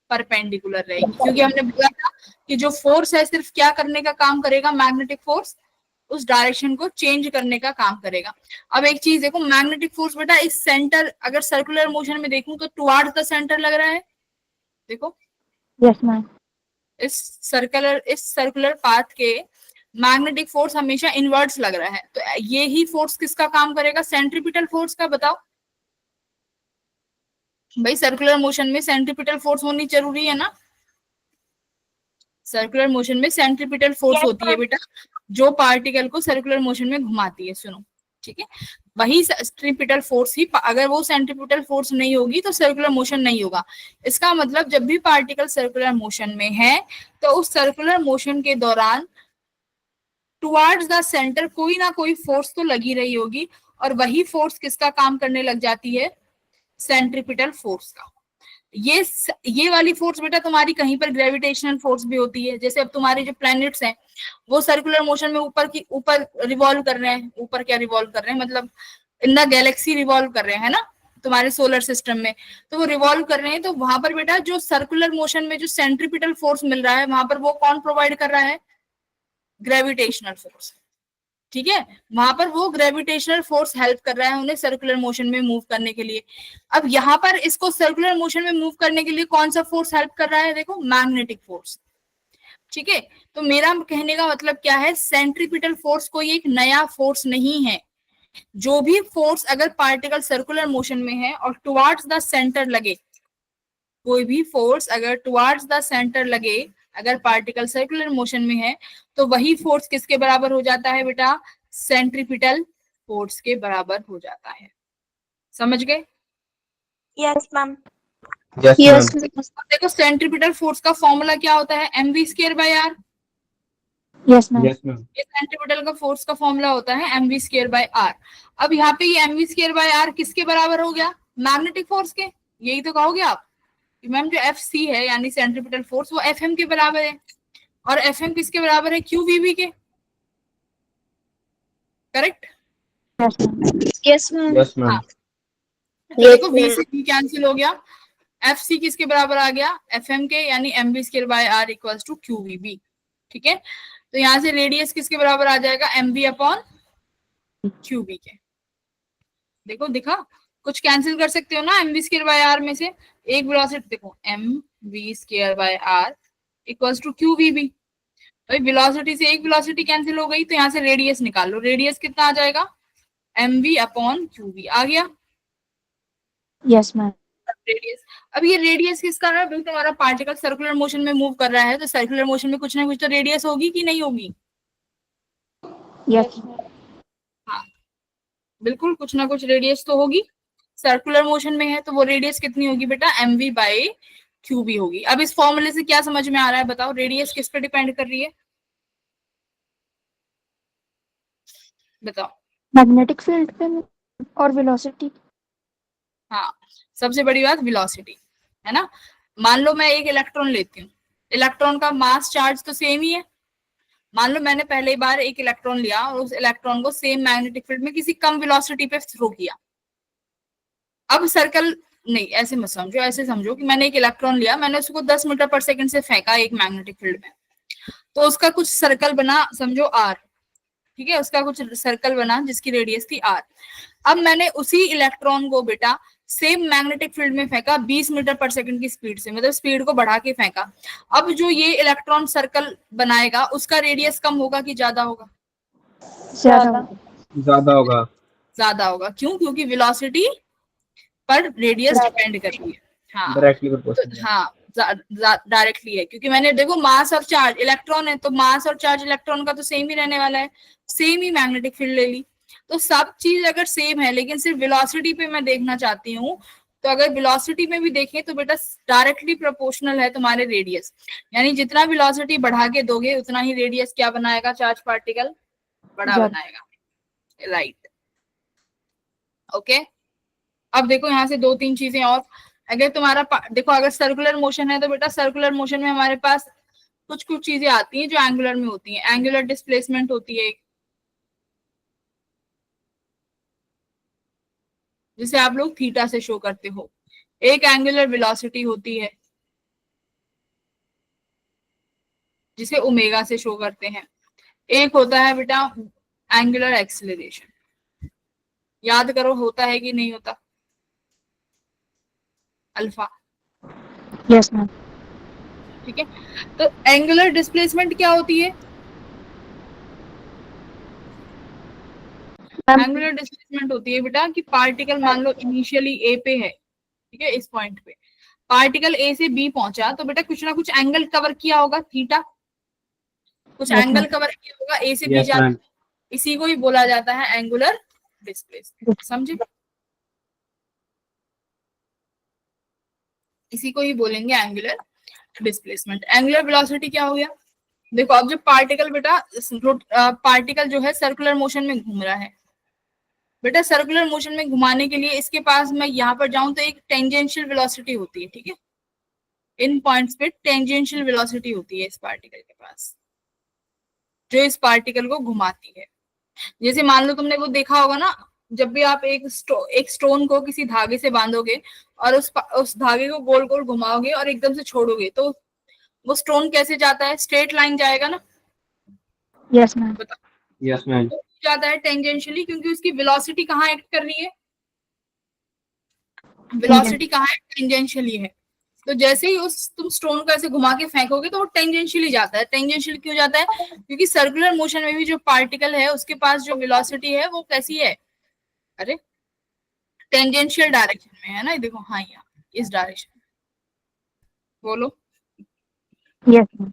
परपेंडिकुलर रहेगी। क्योंकि हमने बोला था कि जो फोर्स है सिर्फ क्या करने का काम करेगा, मैग्नेटिक फोर्स उस डायरेक्शन को चेंज करने का काम करेगा। अब एक चीज देखो, मैग्नेटिक फोर्स बेटा इस सेंटर, अगर सर्कुलर मोशन में देखूं तो टुवार्ड्स द सेंटर लग रहा है, देखो यस मैम इस सर्कुलर पाथ के मैग्नेटिक फोर्स हमेशा इनवर्ट्स लग रहा है। तो ये ही फोर्स किसका काम करेगा, सेंट्रीपिटल फोर्स का। बताओ भाई, सर्कुलर मोशन में सेंट्रीपिटल फोर्स होनी जरूरी है ना। सर्कुलर मोशन में सेंट्रीपिटल फोर्स होती है बेटा, जो पार्टिकल को सर्कुलर मोशन में घुमाती है। सुनो ठीक है, वही सेंट्रीपिटल फोर्स ही, अगर वो सेंट्रीपिटल फोर्स नहीं होगी तो सर्कुलर मोशन नहीं होगा। इसका मतलब जब भी पार्टिकल सर्कुलर मोशन में है तो उस सर्कुलर मोशन के दौरान टुवार्ड्स द सेंटर कोई ना कोई फोर्स तो लगी रही होगी, और वही फोर्स किसका काम करने लग जाती है, सेंट्रीपिटल फोर्स का। ये वाली फोर्स बेटा तुम्हारी कहीं पर ग्रेविटेशनल फोर्स भी होती है। जैसे अब तुम्हारे जो प्लैनेट्स हैं वो सर्कुलर मोशन में ऊपर रिवॉल्व कर रहे हैं, ऊपर क्या रिवॉल्व कर रहे हैं, मतलब इन द गैलेक्सी रिवॉल्व कर रहे हैं, है ना, तुम्हारे सोलर सिस्टम में। तो वो रिवॉल्व कर रहे हैं, तो वहां पर बेटा जो सर्कुलर मोशन में जो सेंट्रीपिटल फोर्स मिल रहा है, वहां पर वो कौन प्रोवाइड कर रहा है, ग्रेविटेशनल फोर्स। ठीक है, वहां पर वो ग्रेविटेशनल फोर्स हेल्प कर रहा है उन्हें सर्कुलर मोशन में मूव करने के लिए। अब यहाँ पर इसको सर्कुलर मोशन में मूव करने के लिए कौन सा फोर्स हेल्प कर रहा है, देखो मैग्नेटिक फोर्स। ठीक है, तो मेरा कहने का मतलब क्या है, सेंट्रीपिटल फोर्स कोई एक नया फोर्स नहीं है। जो भी फोर्स अगर पार्टिकल सर्कुलर मोशन में है और टुवार्ड्स द सेंटर लगे, कोई भी फोर्स अगर टुवार्ड्स द सेंटर लगे, अगर पार्टिकल सर्कुलर मोशन में है, तो वही फोर्स किसके बराबर हो जाता है बेटा, सेंट्रीपिटल फोर्स के बराबर हो जाता है। समझ गए। Yes ma'am. यस देखो सेंट्रीपिटल फोर्स का फॉर्मूला क्या होता है, mv²/r। Yes ma'am yes ma'am. ये सेंट्रीपिटल का फोर्स का फॉर्मूला होता है mv²/r। अब यहाँ पे ये mv²/r किसके बराबर हो गया, मैग्नेटिक फोर्स के। यही तो कहोगे आप मैम, जो Fc है यानी सेंट्रीपिटल फोर्स, वो Fm के बराबर है, और Fm किसके बराबर है, QVB के। Correct. Yes ma'am. Yes ma'am. हाँ, तो देखो V से V कैंसिल हो गया, Fc किसके बराबर आ गया, Fm के, यानी mv²/r इक्वल्स टू QVB। ठीक है, तो यहाँ से रेडियस किसके बराबर आ जाएगा, mv/qb के। देखो दिखा, कुछ कैंसिल कर सकते हो ना mv²/r में से, एक वेलोसिटी देखो mv²/r इक्वल्स टू QVB। भाई वेलोसिटी से एक वेलोसिटी कैंसिल हो गई, तो यहाँ से रेडियस निकाल लो, रेडियस कितना आ जाएगा, mv/qb आ गया। यस मैम रेडियस, अब ये रेडियस किसका है भाई, तुम्हारा पार्टिकल सर्कुलर मोशन में मूव कर रहा है, तो सर्कुलर मोशन में कुछ ना कुछ तो रेडियस होगी कि नहीं होगी। यस बिल्कुल कुछ ना कुछ रेडियस तो होगी, सर्कुलर मोशन में है तो वो रेडियस कितनी होगी बेटा, mv बाई क्यूबी होगी। अब इस फॉर्मूले से क्या समझ में आ रहा है बताओ, रेडियस किस पे डिपेंड कर रही है, बताओ। मैग्नेटिक फील्ड पे और वेलोसिटी। हाँ, सबसे बड़ी बात वेलोसिटी है ना। मान लो मैं एक इलेक्ट्रॉन लेती हूँ, इलेक्ट्रॉन का मास चार्ज तो सेम ही है। मान लो मैंने पहले बार एक इलेक्ट्रॉन लिया और उस इलेक्ट्रॉन को सेम मैग्नेटिक फील्ड में किसी कम वेलोसिटी पे थ्रो किया। अब सर्कल नहीं, ऐसे मत समझो, ऐसे समझो कि मैंने एक इलेक्ट्रॉन लिया, मैंने उसको 10 मीटर पर सेकंड से फेंका एक मैग्नेटिक फील्ड में, तो उसका कुछ सर्कल बना, समझो आर, ठीक है, उसका कुछ सर्कल बना जिसकी रेडियस थी आर। अब मैंने उसी इलेक्ट्रॉन को बेटा सेम मैग्नेटिक फील्ड में फेंका 20 मीटर पर सेकंड की स्पीड से, मतलब स्पीड को बढ़ा के फेंका। अब जो ये इलेक्ट्रॉन सर्कल बनाएगा उसका रेडियस कम होगा कि ज्यादा होगा, ज्यादा। ज्यादा होगा। ज्यादा होगा। क्यों, क्योंकि वेलोसिटी पर रेडियस डिपेंड कर रही है। हाँ डायरेक्टली तो प्रोपोर्शनल। हाँ, डायरेक्टली है, क्योंकि मैंने देखो मास और चार्ज, इलेक्ट्रॉन है तो मास और चार्ज इलेक्ट्रॉन का तो सेम ही रहने वाला है, सेम ही मैग्नेटिक फील्ड ले ली। तो सब चीज अगर सेम है लेकिन सिर्फ वेलोसिटी पे मैं देखना चाहती हूँ, तो अगर वेलोसिटी में भी देखें तो बेटा डायरेक्टली प्रोपोर्शनल है तुम्हारे रेडियस, यानी जितना वेलोसिटी बढ़ा के दोगे उतना ही रेडियस क्या बनाएगा, चार्ज पार्टिकल बड़ा ज्यादा। बनाएगा, राइट। ओके, अब देखो यहाँ से दो तीन चीजें और। अगर तुम्हारा देखो अगर सर्कुलर मोशन है तो बेटा सर्कुलर मोशन में हमारे पास कुछ कुछ चीजें आती हैं जो एंगुलर में होती हैं। एंगुलर डिस्प्लेसमेंट होती है जिसे आप लोग थीटा से शो करते हो, एक एंगुलर वेलोसिटी होती है जिसे ओमेगा से शो करते हैं, एक होता है बेटा एंगुलर एक्सीलरेशन। याद करो होता है कि नहीं होता, अल्फा, यस मैम। ठीक है। तो एंगुलर डिस्प्लेसमेंट क्या होती है, एंगुलर डिस्प्लेसमेंट होती है बेटा कि पार्टिकल मान लो इनिशियली ए पे है, ठीक है, इस पॉइंट पे पार्टिकल ए से बी पहुंचा तो बेटा कुछ ना कुछ एंगल कवर किया होगा, थीटा, कुछ Yes, एंगल ma'am. कवर किया होगा ए से बी यस जाता मैम। है, इसी को ही बोला जाता है एंगुलर डिस्प्लेसमेंट, समझे, इसी को ही बोलेंगे एंगुलर डिस्प्लेसमेंट। एंगुलर वेलोसिटी क्या हो गया, देखो अब जो पार्टिकल बेटा पार्टिकल जो है सर्कुलर मोशन में घूम रहा है, बेटा सर्कुलर मोशन में घुमाने के लिए इसके पास मैं यहाँ पर जाऊं तो एक टेंजेंशियल वेलोसिटी होती है, ठीक है, इन पॉइंट्स पे टेंजेंशियल वेलोसिटी होती है इस पार्टिकल के पास जो इस पार्टिकल को घुमाती है। जैसे मान लो तुमने वो देखा होगा ना, जब भी आप एक स्टोन को किसी धागे से बांधोगे और उस धागे को गोल गोल घुमाओगे और एकदम से छोड़ोगे तो वो स्टोन कैसे जाता है, स्ट्रेट लाइन जाएगा ना, यस मैम। बताओ। Yes ma'am. तो जाता है टेंजेंशियली क्योंकि उसकी वेलोसिटी कहाँ एक्ट कर रही है, वेलोसिटी कहाँ है, टेंजेंशियली है। तो जैसे ही उस तुम स्टोन को ऐसे घुमा के फेंकोगे तो वो टेंजेंशियली जाता है। टेंजेंशियल क्यों जाता है, क्योंकि सर्कुलर मोशन में भी जो पार्टिकल है उसके पास जो वेलोसिटी है वो कैसी है, अरे टेंजेंशियल डायरेक्शन में है ना, देखो हाँ यहाँ इस डायरेक्शन में, बोलो यस मैम।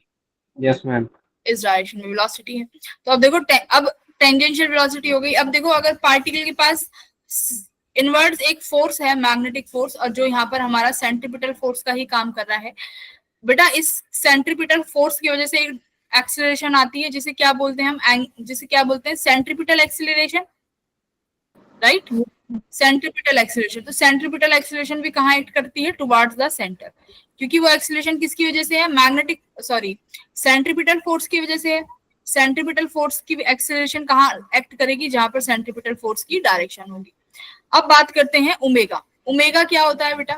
Yes ma'am. इस डायरेक्शन में वेलोसिटी है। तो अब देखो अब टेंजेंशियल वेलोसिटी हो गई। अब देखो अगर पार्टिकल के पास इनवर्स एक फोर्स है, मैग्नेटिक फोर्स, और जो यहाँ पर हमारा सेंट्रीपिटल फोर्स का ही काम कर रहा है बेटा, इस सेंट्रीपिटल फोर्स की वजह से एक एक्सीलरेशन आती है जिसे क्या बोलते हैं हम, जिसे क्या बोलते हैं, centripetal acceleration, right, centripetal acceleration. तो सेंट्रीपिटल एक्सीलरेशन भी कहाँ एक्ट करती है, टुवर्ड्स द सेंटर, क्योंकि वो एक्सीलरेशन किसकी वजह से है, मैग्नेटिक सॉरी सेंट्रीपिटल फोर्स की वजह से है। सेंट्रीपिटल फोर्स की एक्सीलरेशन कहाँ एक्ट करेगी, जहां पर सेंट्रीपिटल फोर्स की डायरेक्शन होगी। अब बात करते हैं ओमेगा। ओमेगा क्या होता है बेटा,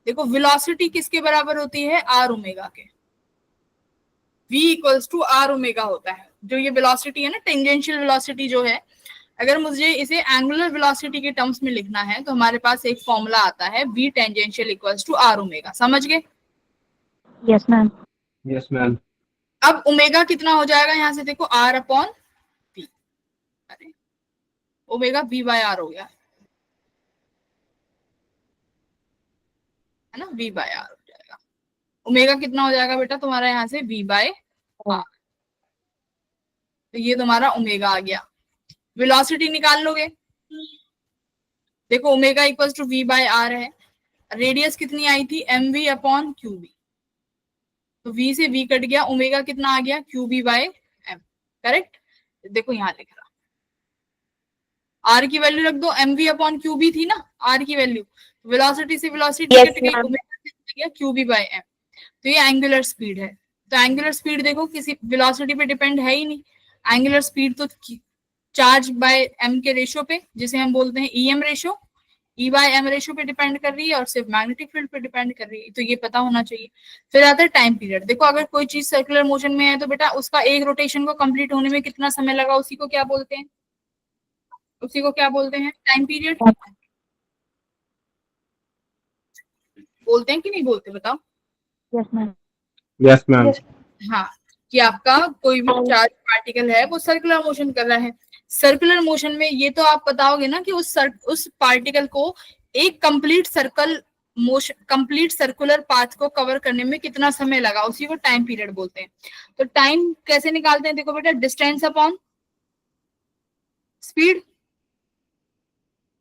देखो वेलोसिटी किसके बराबर होती है, आर ओमेगा के, v equals to r omega होता है। जो ये वेलोसिटी है ना, टेंजेंशियल वेलोसिटी जो है, अगर मुझे इसे एंगुलर वेलोसिटी के टर्म्स में लिखना है तो हमारे पास एक फॉर्मूला आता है v tangential equals to r omega, समझ गए। Yes ma'am. Yes ma'am. अब ओमेगा कितना हो जाएगा, यहाँ से देखो r अपॉन v, अरे ओमेगा v बाय आर हो गया है ना, v बाय आर हो जाएगा। ओमेगा कितना हो जाएगा बेटा तुम्हारा यहाँ से v बाय आर, तो ये तुम्हारा ओमेगा आ गया। वेलोसिटी निकाल लोगे, देखो omega equal to v by r है, रेडियस कितनी आई थी m v upon Q b, तो v से v कट गया, ओमेगा कितना आ गया q b by m, correct. देखो यहाँ लिख रहा, r की वैल्यू रख दो, m v upon Q b थी ना r की वैल्यू, वेलोसिटी से वेलोसिटी Yes, कट गई, ma'am. ओमेगा कितना आ गया क्यू बी बाय एम, तो ये एंगुलर स्पीड है। तो एंगुलर स्पीड देखो किसी वेलोसिटी पे डिपेंड है ही नहीं, एंगुलर स्पीड तो चार्ज बाय एम के रेशो पे, जिसे हम बोलते हैं e m ratio, e by m ratio पे डिपेंड कर रही है और सिर्फ मैग्नेटिक फील्ड पे डिपेंड कर रही है, तो ये पता होना चाहिए। फिर आता है टाइम पीरियड। देखो अगर कोई चीज सर्कुलर मोशन में है तो बेटा उसका एक रोटेशन को कंप्लीट होने में कितना समय लगा, उसी को क्या बोलते हैं, उसी को क्या बोलते हैं, टाइम पीरियड। बोलते हैं कि नहीं बोलते, बताओ। Yes ma'am. Yes ma'am. हाँ, कि आपका कोई भी चार्ज पार्टिकल है वो सर्कुलर मोशन कर रहा है, सर्कुलर मोशन में ये तो आप बताओगे ना कि उस पार्टिकल को एक complete circle motion, complete circular path को कवर करने में कितना समय लगा, उसी को टाइम पीरियड बोलते हैं। तो टाइम कैसे निकालते हैं, देखो बेटा डिस्टेंस अपॉन स्पीड,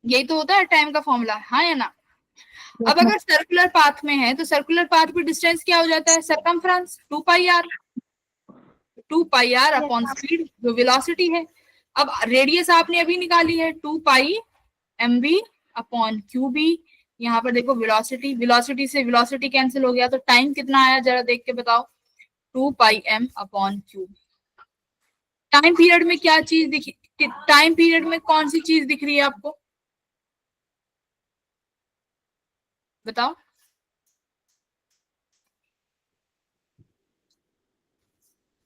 यही तो होता है टाइम का फॉर्मूला, हाँ या ना। अब अगर सर्कुलर पाथ में है तो सर्कुलर पाथ पे डिस्टेंस क्या हो जाता है, circumference 2 pi R, 2 pi R upon speed जो वेलोसिटी है। अब रेडियस आपने अभी निकाली है 2 pi M B upon Q B, यहाँ पर देखो वेलोसिटी, वेलोसिटी से वेलोसिटी कैंसिल हो गया, तो टाइम कितना आया जरा देख के बताओ, 2 pi M upon Q. Time period में क्या चीज दिखी, टाइम पीरियड में कौन सी चीज दिख रही है आपको, बताओ।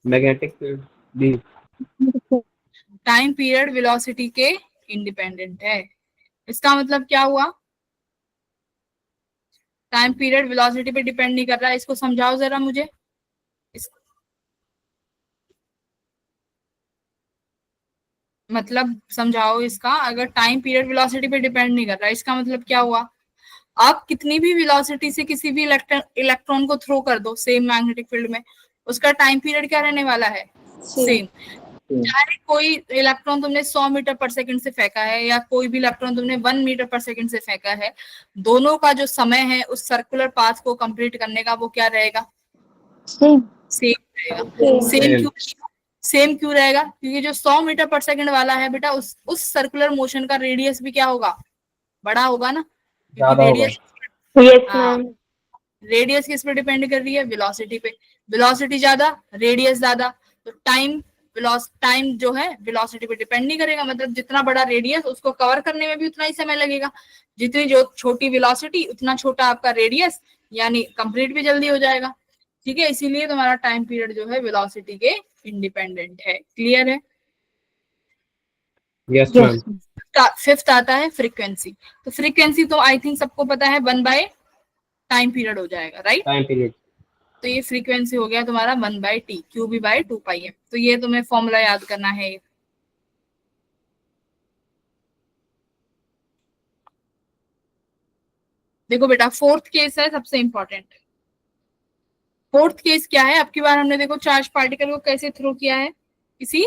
Magnetic field b. Time period velocity के इंडिपेंडेंट है, इसका मतलब क्या हुआ, टाइम पीरियड वेलोसिटी पे डिपेंड नहीं कर रहा है। इसको समझाओ जरा मुझे, मतलब समझाओ इसका, अगर टाइम पीरियड वेलोसिटी पे डिपेंड नहीं कर रहा है इसका मतलब क्या हुआ, आप कितनी भी वेलोसिटी से किसी भी इलेक्ट्रॉन को थ्रो कर दो सेम मैग्नेटिक फील्ड में, उसका टाइम पीरियड क्या रहने वाला है, सेम। चाहे कोई इलेक्ट्रॉन तुमने 100 मीटर पर सेकंड से फेंका है या कोई भी इलेक्ट्रॉन तुमने 1 मीटर पर सेकंड से फेंका है, दोनों का जो समय है उस सर्कुलर पाथ को कंप्लीट करने का वो क्या रहेगा, सेम। सेम रहेगा। सेम क्यों, सेम क्यों रहेगा, क्योंकि जो 100 मीटर पर सेकंड वाला है बेटा उस सर्कुलर मोशन का रेडियस भी क्या होगा, बड़ा होगा ना, क्योंकि ज्यादा होगा। रेडियस, Yes, हाँ ma'am. रेडियस किस पे डिपेंड कर रही है, वेलोसिटी पे, वेलोसिटी ज्यादा रेडियस ज्यादा, तो टाइम जो है वेलोसिटी पे डिपेंड नहीं करेगा, मतलब जितना बड़ा रेडियस उसको कवर करने में भी उतना ही समय लगेगा, जितनी जो छोटी वेलोसिटी उतना छोटा आपका रेडियस, यानी कंप्लीट भी जल्दी हो जाएगा। ठीक है, इसीलिए तुम्हारा टाइम पीरियड जो है वेलोसिटी के इंडिपेंडेंट है। क्लियर है। Yes ma'am. फिफ्थ आता है फ्रीक्वेंसी, तो फ्रीक्वेंसी तो आई थिंक सबको पता है 1 बाय टाइम पीरियड हो जाएगा, राइट। Time period. तो ये फ्रीक्वेंसी हो गया तुम्हारा 1 by t, q b by 2 pi m, तो ये तुम्हें फॉर्मूला याद करना है। देखो बेटा फोर्थ केस है सबसे इंपॉर्टेंट, फोर्थ केस क्या है, अब की बार हमने देखो चार्ज पार्टिकल को कैसे थ्रो किया है, किसी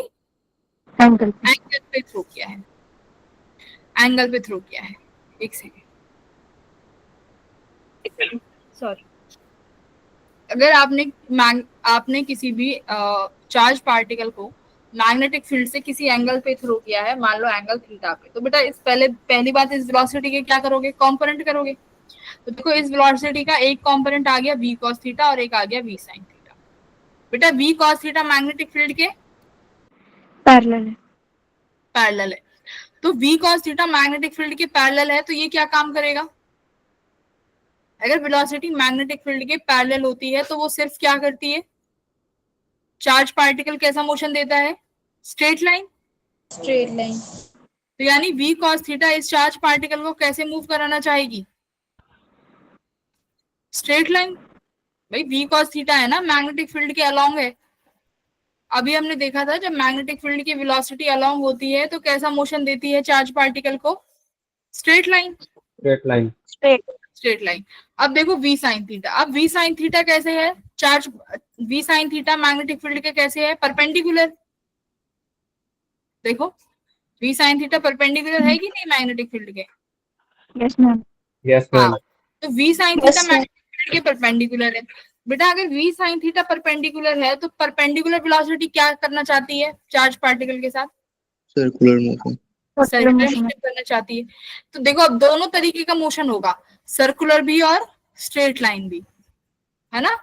एंगल एंगल पे थ्रो किया है, एंगल पे थ्रो किया है, एक सेकेंड सॉरी। अगर आपने किसी भी चार्ज पार्टिकल को मैग्नेटिक फील्ड से किसी एंगल पे थ्रो किया है, मान लो एंगल थीटा पे, तो बेटा इस पहली बात इस वेलोसिटी के क्या करोगे, कंपोनेंट करोगे। तो देखो इस वेलोसिटी का एक कंपोनेंट आ गया v cos थीटा और एक आ गया v sin थीटा। बेटा v cos theta magnetic field के पैरेलल है। पैरेलल है, तो v cos theta magnetic field के पैरेलल है, तो ये क्या काम करेगा, अगर वेलोसिटी मैग्नेटिक फील्ड के पैरेलल होती है तो वो सिर्फ क्या करती है, चार्ज पार्टिकल कैसा मोशन देता है, स्ट्रेट लाइन। Straight line. तो यानी v cos थीटा इस चार्ज पार्टिकल को कैसे मूव कराना चाहेगी, स्ट्रेट लाइन। भाई v cos थीटा है ना मैग्नेटिक फील्ड के अलोंग है, अभी हमने देखा था जब मैग्नेटिक फील्ड की वेलोसिटी अलोंग होती है तो कैसा मोशन देती है चार्ज पार्टिकल को, straight line, straight line. Straight. Straight line. अब देखो v sin थीटा, अब v sin थीटा कैसे है, charge v sin theta magnetic field के कैसे है, परपेंडिकुलर। देखो v sin थीटा परपेंडिकुलर है कि नहीं मैग्नेटिक फील्ड के, यस मैम। Yes, हाँ, ma'am. तो v sin Yes, theta sir. Magnitude के परपेंडिकुलर है। बेटा अगर v sin थीटा परपेंडिकुलर है तो परपेंडिकुलर वेलोसिटी क्या करना चाहती है चार्ज पार्टिकल के साथ? Circular motion. Circular motion. Motion करना चाहती है। तो देखो अब दोनों तरीके का मोशन होगा, सर्कुलर भी और स्ट्रेट लाइन भी, है ना।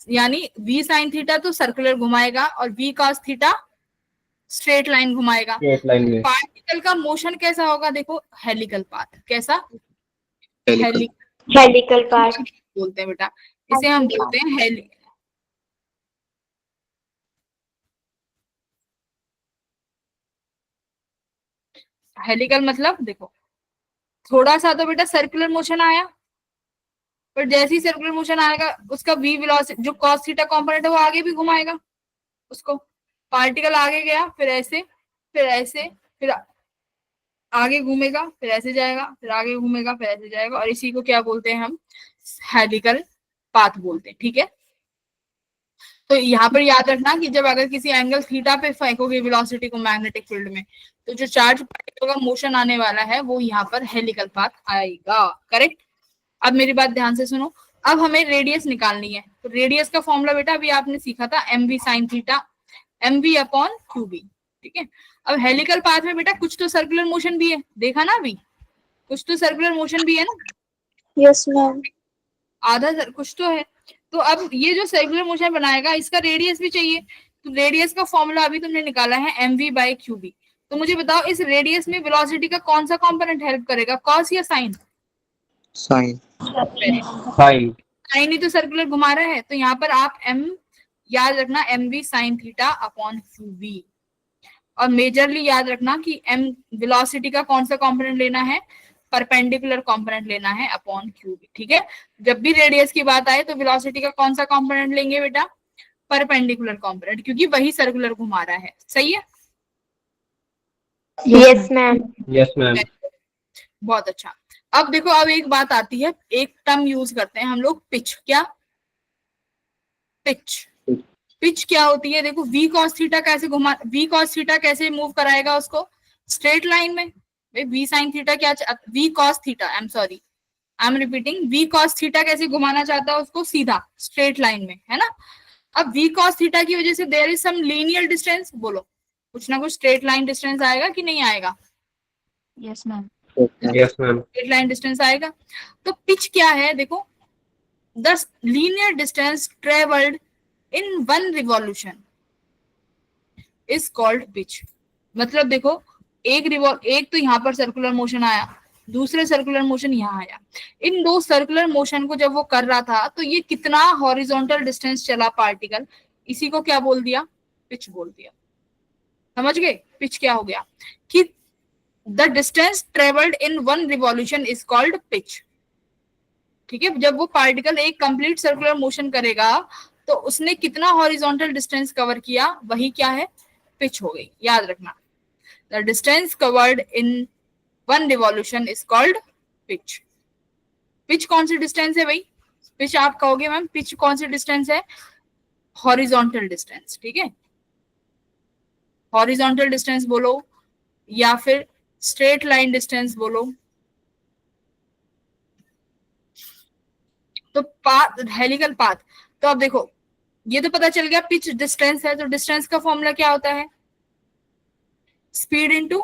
यानी v sin थीटा तो सर्कुलर घुमाएगा और v cos theta straight line घुमाएगा। Straight line में. पार्टिकल का मोशन कैसा होगा? देखो हेलिकल पाथ। कैसा? Helical. Helical path. बोलते हैं बेटा, इसे हम बोलते हैं हेलिकल। मतलब देखो थोड़ा सा तो बेटा सर्कुलर मोशन आया, पर जैसे ही सर्कुलर मोशन आएगा उसका v वेलोसिटी जो cos थीटा कंपोनेंट है वो आगे भी घुमाएगा उसको। पार्टिकल आगे गया, फिर ऐसे, फिर ऐसे, फिर आगे घूमेगा, फिर ऐसे जाएगा, फिर आगे घूमेगा, फिर ऐसे जाएगा, और इसी को क्या बोलते हैं हम? हेलिकल पाथ बोलते हैं। ठीक है, तो यहाँ पर याद रखना कि जब अगर किसी एंगल थीटा पे फेंकोगे वेलोसिटी को मैग्नेटिक फील्ड में, तो जो चार्ज पार्टिकल का मोशन आने वाला है वो यहाँ पर हेलिकल पाथ आएगा। करेक्ट। अब मेरी बात ध्यान से सुनो, अब हमें रेडियस निकालनी है। तो रेडियस का फॉर्मूला बेटा अभी आपने सीखा था, m v sine theta m v upon Q b. ठीक है, अब हेलिकल पाथ में बेटा कुछ तो सर्कुलर मोशन भी है, देखा ना अभी, कुछ तो सर्कुलर मोशन भी है ना, Yes, ma'am. कुछ तो है। तो अब ये जो सर्कुलर मोशन बनाएगा इसका रेडियस भी चाहिए, तो रेडियस का फॉर्मूला अभी तुमने निकाला है m v by q b. तो मुझे बताओ इस रेडियस में वेलोसिटी का कौन सा कंपोनेंट हेल्प करेगा, कॉस या साइन? Sine. Sine. साइन ही तो सर्कुलर घुमा रहा है, तो यहाँ पर आप एम याद रखना, m v sine theta upon Q b. और मेजरली याद रखना कि एम वेलोसिटी का कौन सा कंपोनेंट लेना है, परपेंडिकुलर कंपोनेंट लेना है अपॉन क्यू बी। ठीक है, जब भी रेडियस की बात आए तो वेलोसिटी का कौन सा कंपोनेंट लेंगे बेटा? परपेंडिकुलर कंपोनेंट, क्योंकि वही सर्कुलर घुमा रहा है। सही है, Yes, ma'am. Yes, ma'am. बहुत अच्छा। अब देखो, अब एक बात आती है, एक टर्म यूज करते हैं हम लोग, पिच। क्या? पिच। पिच क्या होती है? देखो v cos थीटा कैसे घुमा, v cos थीटा कैसे मूव कराएगा उसको? स्ट्रेट लाइन में। v sin थीटा क्या, v cos theta, I am sorry, I am repeating, v cos theta कैसे घुमाना चाहता है उसको? सीधा स्ट्रेट लाइन में, है ना। अब v cos थीटा की वजह से there is some linear distance, बोलो कुछ ना कुछ स्ट्रेट लाइन डिस्टेंस आएगा कि नहीं आएगा? Yes ma'am. Yes, ma'am. Straight line distance आएगा। तो पिच क्या है? देखो, the linear distance travelled in one revolution is called pitch. मतलब देखो, एक तो यहाँ पर सर्कुलर मोशन आया, दूसरे सर्कुलर मोशन यहाँ आया, इन दो सर्कुलर मोशन को जब वो कर रहा था तो ये कितना हॉरिजॉन्टल डिस्टेंस चला पार्टिकल, इसी को क्या बोल दिया? पिच बोल दिया। समझ गए पिच क्या हो गया? कि the distance travelled in one revolution is called pitch. ठीक है, जब वो पार्टिकल एक कंप्लीट सर्कुलर मोशन करेगा तो उसने कितना हॉरिजॉन्टल डिस्टेंस कवर किया, वही क्या है? पिच हो गई। याद रखना, the distance covered in one revolution is called pitch. Pitch कौन सी डिस्टेंस है भाई? पिच आप कहोगे मैम पिच कौन सी डिस्टेंस है? Horizontal distance. ठीक है, हॉरिजॉन्टल डिस्टेंस बोलो या फिर स्ट्रेट लाइन डिस्टेंस बोलो। तो पाथ, हेलिकल पाथ। तो अब देखो, ये तो पता चल गया पिच डिस्टेंस है, तो डिस्टेंस का फॉर्मूला क्या होता है? Speed into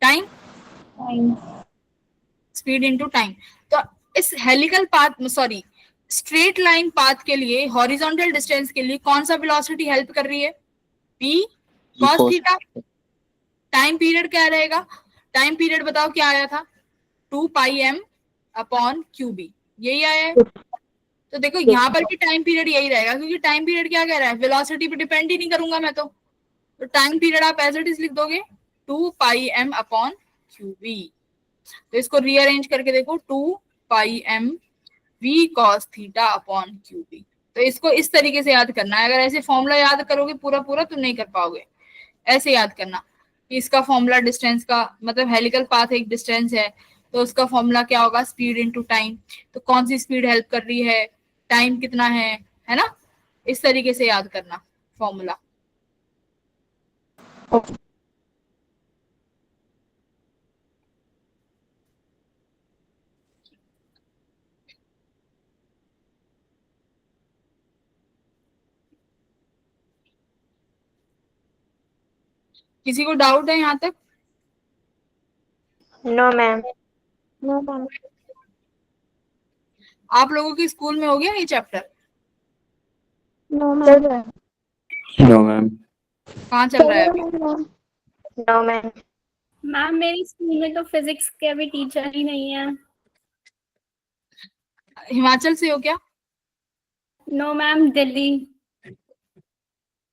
time, speed into time. तो इस helical path, sorry straight line path के लिए, हॉरिजॉन्टल डिस्टेंस के लिए कौन सा वेलोसिटी हेल्प कर रही है? p cos theta. Time period क्या रहेगा? टाइम पीरियड बताओ क्या आया था? 2 pi m upon Q B, यही आया है। तो देखो यहाँ पर भी टाइम पीरियड यही रहेगा, क्योंकि टाइम पीरियड क्या कह रहा है? वेलोसिटी पे डिपेंड ही नहीं करूंगा मैं तो टाइम पीरियड आप एज इट इज लिख दोगे 2 pi m upon Q b. तो इसको रीअरेंज करके देखो, 2 pi m v cos theta upon Q b. तो इसको इस तरीके से याद करना है। अगर ऐसे फॉर्मूला याद करोगे पूरा पूरा तो नहीं कर पाओगे, ऐसे याद करना कि इसका फॉर्मूला डिस्टेंस का, मतलब हेलिकल पाथ एक डिस्टेंस है तो उसका फॉर्मूला क्या होगा? Speed into time. तो कौन सी स्पीड हेल्प कर रही है, टाइम कितना है ना। इस तरीके से याद करना फॉर्मूला। किसी को डाउट है यहाँ तक? No, ma'am. No ma'am. आप लोगों के स्कूल में हो गया ये chapter? No ma'am. No, ma'am. कहाँ चल रहा है अभी? No, ma'am. मैम मेरे स्कूल में तो फिजिक्स के अभी टीचर ही नहीं है। हिमाचल से हो क्या? No ma'am, Delhi.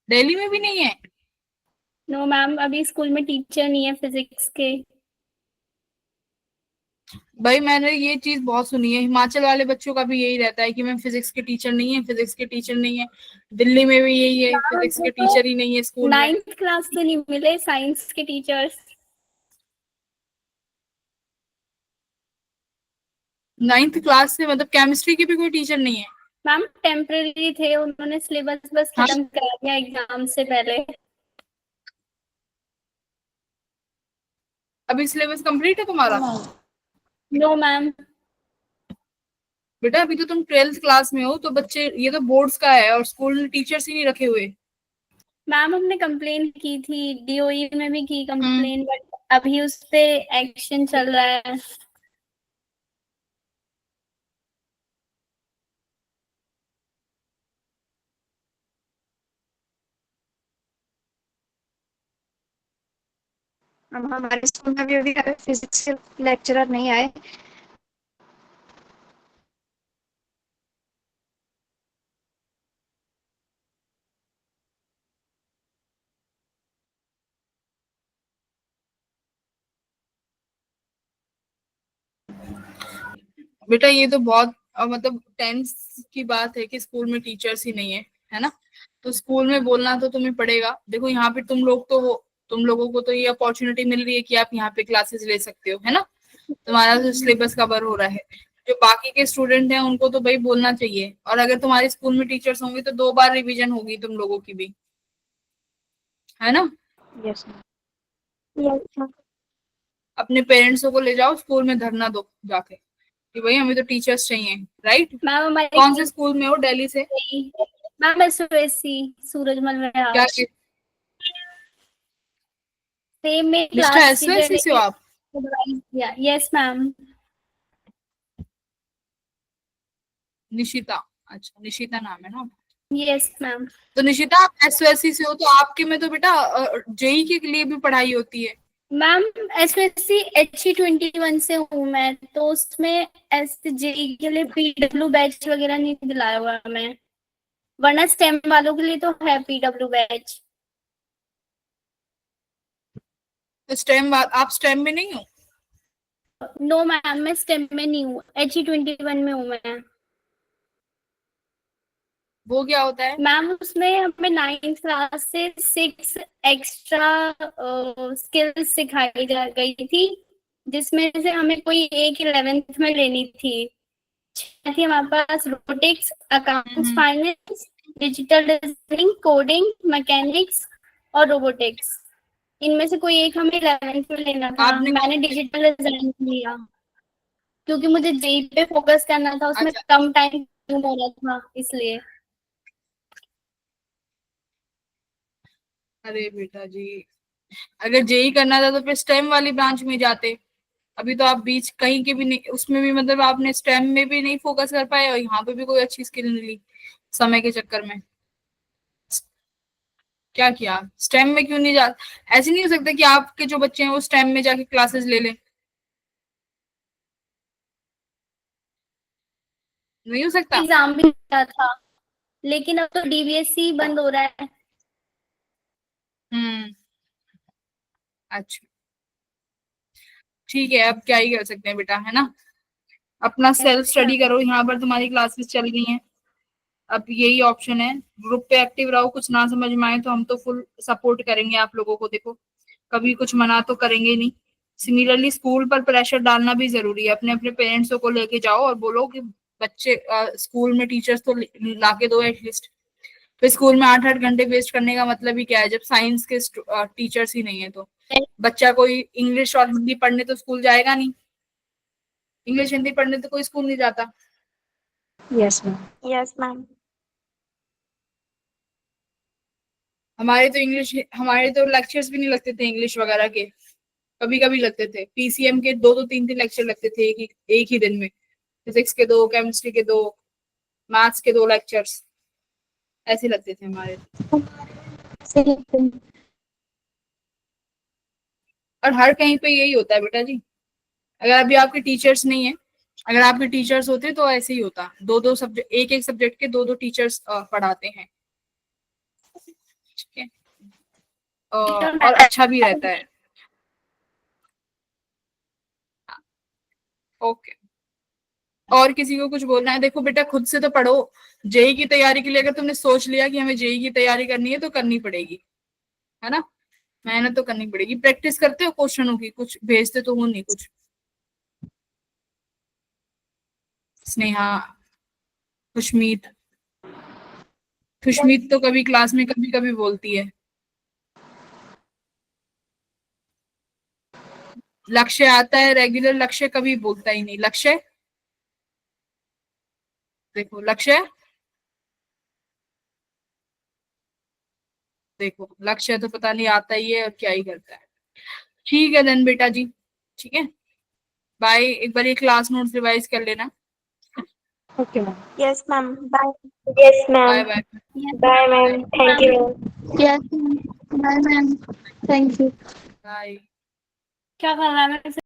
दिल्ली में भी नहीं है? नो मैम, अभी स्कूल में टीचर नहीं है फिजिक्स के। भाई मैंने ये चीज बहुत सुनी है, हिमाचल वाले बच्चों का भी यही रहता है कि मैं फिजिक्स के टीचर नहीं है, फिजिक्स के टीचर नहीं है। दिल्ली में भी यही है, फिजिक्स के टीचर ही नहीं है स्कूल में। 9th क्लास से नहीं मिले साइंस के टीचर्स। 9th क्लास से मतलब केमिस्ट्री के भी कोई टीचर नहीं है? मैम टेम्पररी थे, उन्होंने सिलेबस बस हाँ। खत्म करा दिया एग्जाम से पहले। अभी सिलेबस कंप्लीट है तुम्हारा? No ma'am. बेटा अभी तो तुम 12th क्लास में हो, तो बच्चे, ये तो बोर्ड्स का है और स्कूल ने टीचर्स ही नहीं रखे हुए। मैम हमने कंप्लेन की थी, डीओई में भी की कंप्लेन, बट अभी उस पे एक्शन चल रहा है। अब हमारे स्कूल में भी अभी फिजिक्स के लेक्चरर नहीं आए। बेटा ये तो बहुत मतलब 10th की बात है कि स्कूल में टीचर्स ही नहीं है ना? तो स्कूल में बोलना तो तुम्हें पड़ेगा। देखो यहाँ पे तुम लोग तो हो, तुम लोगों को तो ये अपॉर्चुनिटी मिल रही है कि आप यहाँ पे क्लासेस ले सकते हो, है ना? तुम्हारा तो सिलेबस कवर हो रहा है। जो बाकी के स्टूडेंट हैं उनको तो भाई बोलना चाहिए। और अगर तुम्हारे स्कूल में टीचर्स होंगे तो 2 बार रिवीजन होगी तुम लोगों की भी, है ना? Yes ma'am. अपने पेरेंट्सों को ले जाओ स्कूल में, धरना दो जाके कि भाई हमें तो टीचर्स चाहिए, राइट? मैम हमारे कौन से स्कूल में हो दिल्ली से? मैम एसओएससी सूरजमल में क्या सेम में निष्ठा क्लास एसओएससी से हो आप? टीचर। Yes ma'am. निशिता, अच्छा निशिता नाम है ना? Yes ma'am. तो निशिता आप एसओएससी से हो, तो आपके में तो बेटा जेई के लिए भी पढ़ाई होती है। मैम एसओएससी HE21 से हूँ मैं, तो उसमें जेई के लिए पीडब्ल्यू बैच वगैरह नहीं दिलाया हुआ मैं, वरना स्टेम वालों के लिए तो है पीडब्ल्यू बैच। तो स्टेम, आप स्टेम में नहीं हो? नो मैम, मैं स्टेम में नहीं हूँ, HE21 में हूँ मैं। वो क्या होता है? मैम उसमें हमें 9th क्लास से 6 एक्स्ट्रा स्किल्स सिखाई गई थी, जिसमें से हमें कोई एक 11th में लेनी थी। थी हमारे पास robotics, accounts, finance, digital designing, coding, mechanics और रोबोटिक्स। इनमें से कोई एक हमें 11th में लेना था। मैंने डिजिटल डिजाइन लिया क्योंकि मुझे जेई पे फोकस करना था, उसमें अच्छा। कम टाइम हो रहा था इसलिए। अरे बेटा जी, अगर जेई करना था तो फिर स्टेम वाली ब्रांच में जाते। अभी तो आप बीच कहीं के भी नहीं, उसमें भी मतलब आपने स्टेम में भी नहीं फोकस कर पाए और यहाँ पे भी कोई अच्छी स्किल नहीं ली समय के चक्कर में। क्या किया? स्टेम में क्यों नहीं जा? ऐसे नहीं हो सकता कि आपके जो बच्चे हैं वो स्टेम में जाके क्लासेस ले लें? नहीं हो सकता? एग्जाम भी दिया था, लेकिन अब तो डीवीएससी बंद हो रहा है। हम्म, अच्छा ठीक है, अब क्या ही कर सकते हैं बेटा, है ना? अपना सेल्फ स्टडी करो, यहाँ पर तुम्हारी क्लासेस चल रही हैं। अब यही ऑप्शन है, ग्रुप पे एक्टिव रहो। कुछ ना समझ में आए तो हम तो फुल सपोर्ट करेंगे आप लोगों को। देखो कभी कुछ मना तो करेंगे ही नहीं। सिमिलरली स्कूल पर प्रेशर डालना भी जरूरी है। अपने अपने पेरेंट्सों को लेके जाओ और बोलो कि बच्चे स्कूल में टीचर्स तो लाके दो एटलीस्ट। तो स्कूल में 8-8 घंटे वेस्ट करने का मतलब ही क्या है जब साइंस के टीचर्स ही नहीं है? तो बच्चा कोई इंग्लिश और हिंदी पढ़ने तो स्कूल जाएगा नहीं। इंग्लिश हिंदी पढ़ने तो कोई स्कूल नहीं जाता। Yes ma'am. Yes, ma'am. हमारे तो लेक्चर्स भी नहीं लगते थे इंग्लिश वगैरह के, कभी कभी लगते थे। पीसीएम के 2-3 लेक्चर लगते थे एक ही दिन में, फिजिक्स के 2, केमिस्ट्री के 2, मैथ्स के 2 लेक्चर्स ऐसे लगते थे हमारे। से लगते हैं। और हर कहीं पे यही होता है बेटा जी। अगर अभी आपके टीचर्स नहीं है, अगर आपके टीचर्स होते तो ऐसे ही होता, 2-2 सब्जेक्ट, एक सब्जेक्ट के 2-2 टीचर्स पढ़ाते हैं, ठीक है। और अच्छा भी रहता है। ओके, और किसी को कुछ बोलना है? देखो बेटा, खुद से तो पढ़ो। जेई की तैयारी के लिए अगर तुमने सोच लिया कि हमें जेई की तैयारी करनी है तो करनी पड़ेगी, है ना। मेहनत तो करनी पड़ेगी। प्रैक्टिस करते हो क्वेश्चनों की? कुछ भेजते तो हो नहीं कुछ? स्नेहा, खुशमीत तो कभी क्लास में कभी कभी बोलती है। लक्ष्य आता है रेगुलर, लक्ष्य कभी बोलता ही नहीं। लक्ष्य, देखो लक्ष्य, देखो लक्ष्य तो पता नहीं आता ही है और क्या ही करता है। ठीक है देन बेटा जी, ठीक है, बाय। एक बार ये क्लास नोट्स रिवाइज कर लेना। Okay ma'am. Yes, ma'am. Bye. Yes, bye ma'am. Bye Bye, ma'am. Thank you. Yes ma'am, bye ma'am, thank you. Bye. क्या कर रहा है?